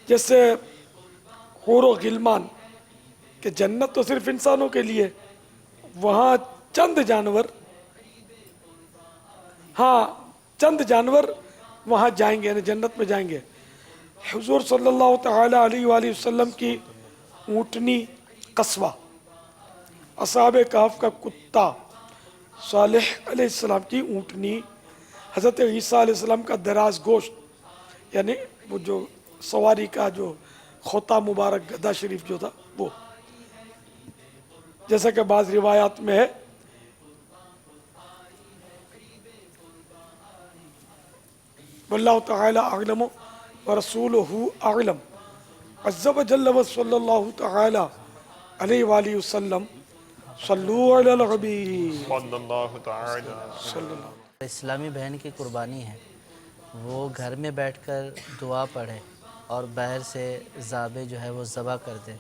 جیسے حور و غلمان کہ جنت تو صرف انسانوں کے لیے, وہاں چند جانور وہاں جائیں گے, یعنی جنت میں جائیں گے. حضور صلی اللہ تعالی علیہ وآلہ وسلم کی اونٹنی قصوہ, اصحاب کہف کا کتا, صالح علیہ السلام کی اونٹنی, حضرت عیسیٰ علیہ السلام کا دراز گوشت یعنی وہ جو سواری کا جو خوطہ مبارک گدھا شریف جو تھا وہ, جیسا کہ بعض روایات میں ہے واللہ تعالی اعلم ورسولہ اعلم عز وجل وصلی اللہ تعالی علیہ وآلہ وسلم صلو علی الحبیب صلی اللہ تعالی. اسلامی بہن کی قربانی ہے, وہ گھر میں بیٹھ کر دعا پڑھے اور باہر سے ذابح جو ہے وہ ذبح کر دے,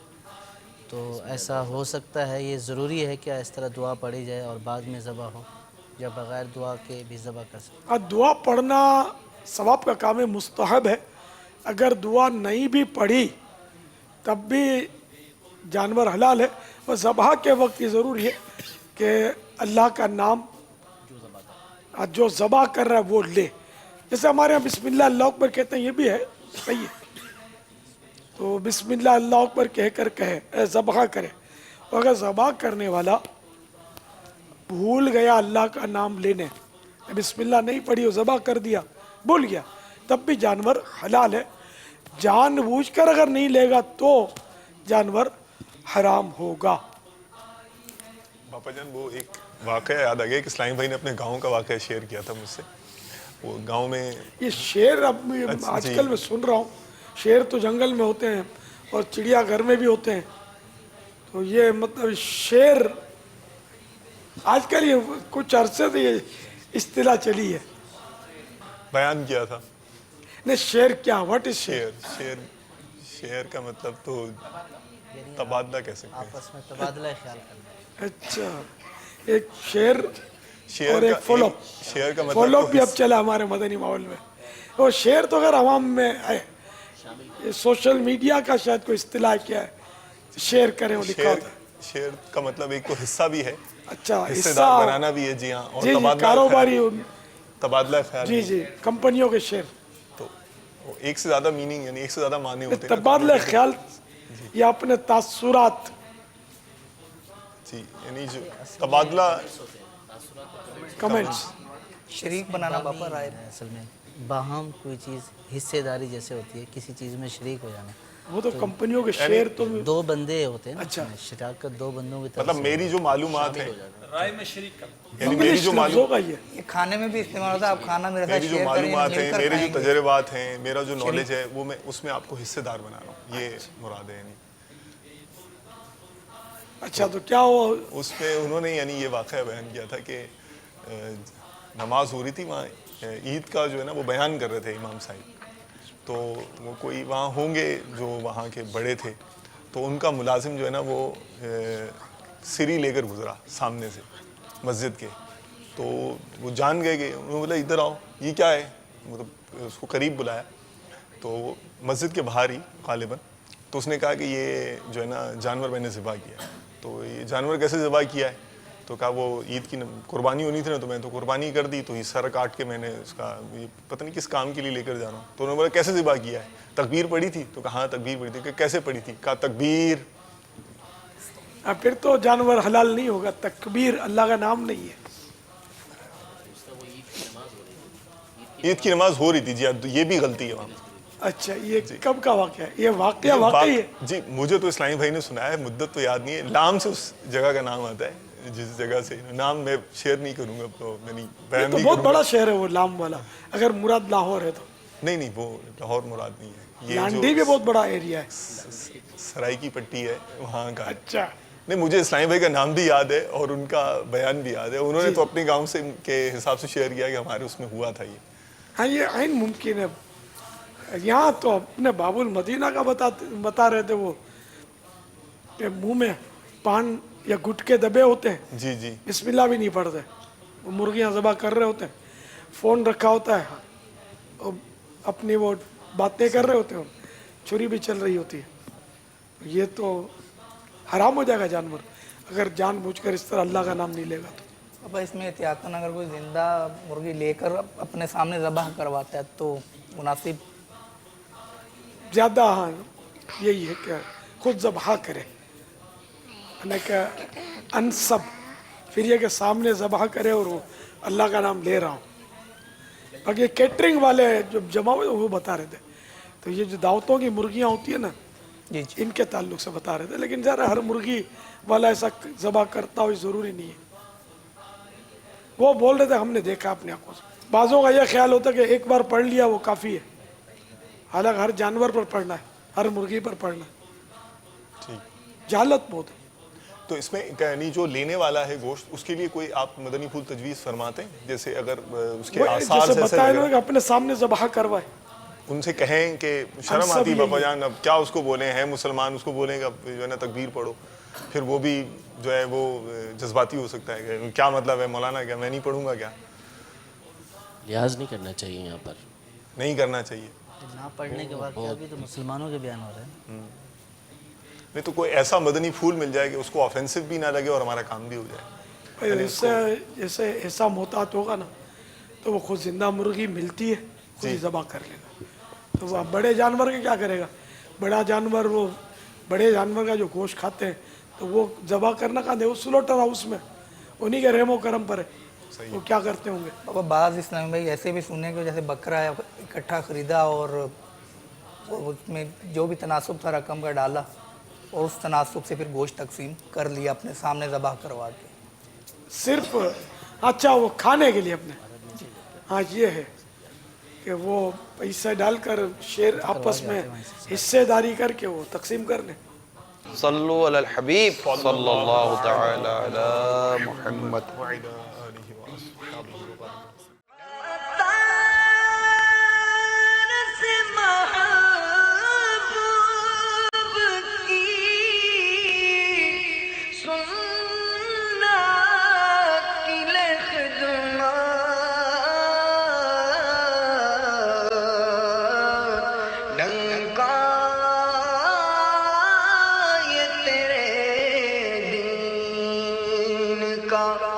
تو ایسا ہو سکتا ہے؟ یہ ضروری ہے کیا اس طرح دعا پڑھی جائے اور بعد میں ذبح ہو, یا بغیر دعا کے بھی ذبح کر سکتے؟ دعا پڑھنا ثواب کا کام ہے, مستحب ہے. اگر دعا نہیں بھی پڑھی तब भी जानवर हलाल है। और ज़बह के वक्त ये ज़रूरी है कि अल्लाह का नाम जो ज़बह कर रहा है वो ले। जैसे हमारे यहाँ बिस्मिल्लाह अल्लाह अकबर कहते हैं, ये भी है, सही है। तो बिस्मिल्लाह अल्लाह अकबर कहकर कहे ज़बह करे। और अगर ज़बह करने वाला भूल गया अल्लाह का नाम लेने, बिस्मिल्लाह नहीं पढ़ी और ज़बह कर दिया, भूल गया, तब भी जानवर हलाल है। जानबूझकर अगर नहीं लेगा तो जानवर हराम होगा। बापा जान वो एक वाक़या याद आ गया कि इस्लामी भाई ने अपने गांव का वाक़या शेयर किया था मुझसे। वो गांव में ये शेर अब आजकल मैं सुन रहा हूँ, शेर तो जंगल में होते हैं और चिड़िया घर में भी होते हैं। तो ये मतलब शेर आजकल ये कुछ अरसे से ये इस्तिलाह चली है। बयान किया था। नहीं शेर क्या, व्हाट इज शेर? शेर का मतलब तो तबादला कह सकते हैं। आपस में तबादला ख्याल करना। अच्छा, एक शेर शेर और एक फॉलोअप। शेर का मतलब फॉलोअप भी अब चला हमारे मदनी माहौल में। और शेर तो अगर आवाम में है, ये सोशल मीडिया का शायद कोई इस्तिलाह क्या है, शेयर करें वो लिखा होता है। शेर का मतलब एक तो हिस्सा भी है, अच्छा, हिस्सेदार बनाना भी है। जी हाँ, और जी, कारोबारी तबादला ख्याल। जी जी, कंपनियों के शेयर। तो एक से ज्यादा मीनिंग यानी एक से ज्यादा माने होते हैं। तबादला ख्याल या अपने तासुरात, जी, यानी जो तबादला कमेंट्स, शरीक बनाना बापा राय असल में बाहम कोई चीज़ हिस्सेदारी जैसे होती है, किसी चीज़ में शरीक हो जाना। वो तो कंपनियों के शेयर तो दो बंदे होते हैं ना। अच्छा, शराकत दो बंदों की तरफ मतलब मेरी जो मालूमात है, राय में शरीक कर, यानी मेरी जो मालूमात, ये खाने में भी इस्तेमाल होता है। आप खाना मेरे साथ मेरी जो शेयर मालूमात है, करें, मेरे जो तजर्बात हैं, मेरा जो नॉलेज है, वो मैं उसमें आपको हिस्सेदार बना रहा हूँ, ये मुराद है। यानी अच्छा, तो क्या हुआ उसमें उन्होंने यानी ये वाक़या बयान किया था कि नमाज हो रही थी वहाँ, ईद का जो है ना वो बयान कर रहे थे इमाम साहब। तो वो कोई वहाँ होंगे जो वहाँ के बड़े थे, तो उनका मुलाजिम जो है ना वो सिरी लेकर गुजरा सामने से मस्जिद के। तो वो जान गए कि उन्होंने बोला इधर आओ, ये क्या है, मतलब उसको करीब बुलाया। तो मस्जिद के बाहर ही गालिबन, तो उसने कहा कि ये जो है ना जानवर मैंने ज़िबा किया। तो ये जानवर कैसे ज़िबा किया है? तो कहा वो ईद की कुर्बानी होनी थी ना, तो मैं तो कुर्बानी कर दी, तो ये सर काट के मैंने उसका ये पता नहीं किस काम के लिए लेकर जा रहा हूँ। तो उन्होंने बोला कैसे ज़िबा किया है? तकबीर पढ़ी थी? तो कहा हाँ तकबीर पढ़ी थी। कैसे पढ़ी थी? कहा तकबीर। फिर तो जानवर हलाल नहीं होगा, तकबीर अल्लाह का नाम नहीं है। ईद की नमाज हो रही थी जी, तो ये भी गलती है वहाँ। अच्छा, ये कब का वाक़या है? ये वाक़या वाकई है? जी, मुझे तो इस्लामी भाई ने सुनाया है, मुद्दत तो याद नहीं है। लाम से उस जगह का नाम आता है, जिस जगह से नाम मैं शेयर नहीं करूंगा, तो मैं नहीं बयान तो नहीं बहुत करूंगा। बड़ा शहर है वो लाम वाला, अगर मुराद लाहौर है तो। नहीं, वो लाहौर मुराद नहीं है। ये लांडी भी बहुत बड़ा एरिया है, सराय की पट्टी है वहाँ का। अच्छा, नहीं, मुझे इस्लामी भाई का नाम भी याद है और उनका बयान भी याद है। उन्होंने तो अपने गाँव से के हिसाब से शेयर किया कि हमारे उसमें हुआ था ये। हाँ, ये आइन मुमकिन है। यहाँ तो अपने बाबुल मदीना का बता रहे थे वो कि मुंह में पान या गुटके दबे होते हैं, जी जी, बिस्मिल्लाह भी नहीं पढ़ते, वो मुर्गियाँ ज़बा कर रहे होते हैं, फ़ोन रखा होता है और अपनी वो बातें कर रहे होते हैं, छुरी भी चल रही होती है। ये तो हराम हो जाएगा जानवर, अगर जानबूझकर इस तरह अल्लाह का नाम नहीं लेगा तो। अब इसमें एहतियातन अगर कोई जिंदा मुर्गी लेकर अपने सामने ज़बह करवाता है तो मुनासिब ज़्यादा, हाँ यही है कि खुद ज़बह करे, न कि अनसब, फिर ये कि सामने ज़बह करे और वो अल्लाह का नाम ले रहा हूँ। बाकी कैटरिंग वाले जो जमा हुए वो बता रहे थे, तो ये जो दावतों की मुर्गियाँ होती है ना, इनके ताल्लुक से बता रहे थे। लेकिन ज़रा हर मुर्गी वाला ऐसा ज़बह करता हो ज़रूरी नहीं है। वो बोल रहे थे हमने देखा अपनी आंखों से। बाज़ों का यह ख्याल होता है कि एक बार पढ़ लिया वो काफ़ी है, हालांकि हर जानवर पर पढ़ना है, हर मुर्गी पर पढ़ना है। जहालत बहुत है। तो इसमें यानी जो लेने वाला है गोश्त, उसके लिए कोई आप मदनी फूल तजवीज़ फरमाते हैं? जैसे अगर उसके आसार जैसे बताया ना कि अपने सामने ज़बह करवाए, उनसे कहें कि शर्म आती है बाबा जान, अब क्या उसको बोले हैं मुसलमान, उसको बोलेंगे अब जो है ना तकबीर पढ़ो, फिर वो भी जो है वो जज्बाती हो सकता है कि क्या मतलब है मौलाना, क्या मैं नहीं पढ़ूंगा क्या? लिहाज नहीं करना चाहिए यहाँ पर, नहीं करना चाहिए। ना पढ़ने के बाद अभी तो मुसलमानों के बयान हो रहे हैं। नहीं तो कोई ऐसा मदनी फूल मिल जाए कि उसको ऑफेंसिव भी ना लगे और हमारा काम भी हो जाए। इससे जैसे ऐसा मोहतात होगा ना तो वो खुद जिंदा मुर्गी मिलती है खुद ही ज़बह कर लेगा। तो वो बड़े जानवर के क्या करेगा, बड़ा जानवर वो बड़े जानवर का जो गोश्त खाते हैं तो वो ज़बह करना कहाँ दे, वो स्लॉटर हाउस में उन्हीं के रहमो करम पर है, वो क्या करते होंगे। बाबा बाज़ इस्लामी भाई ऐसे भी सुने कि जैसे बकरा है इकट्ठा ख़रीदा और उसमें जो भी तनासुब था रकम का डाला और उस तनासुब से फिर गोश्त तकसीम कर लिया अपने सामने ज़बह करवा के, सिर्फ अच्छा वो खाने के लिए अपने। हाँ ये है कि वो पैसे डालकर शेर आपस में हिस्सेदारी करके वो तकसीम कर लें। सल्लु अलल हबीब सल्लल्लाहु तआला अला मुहम्मद। का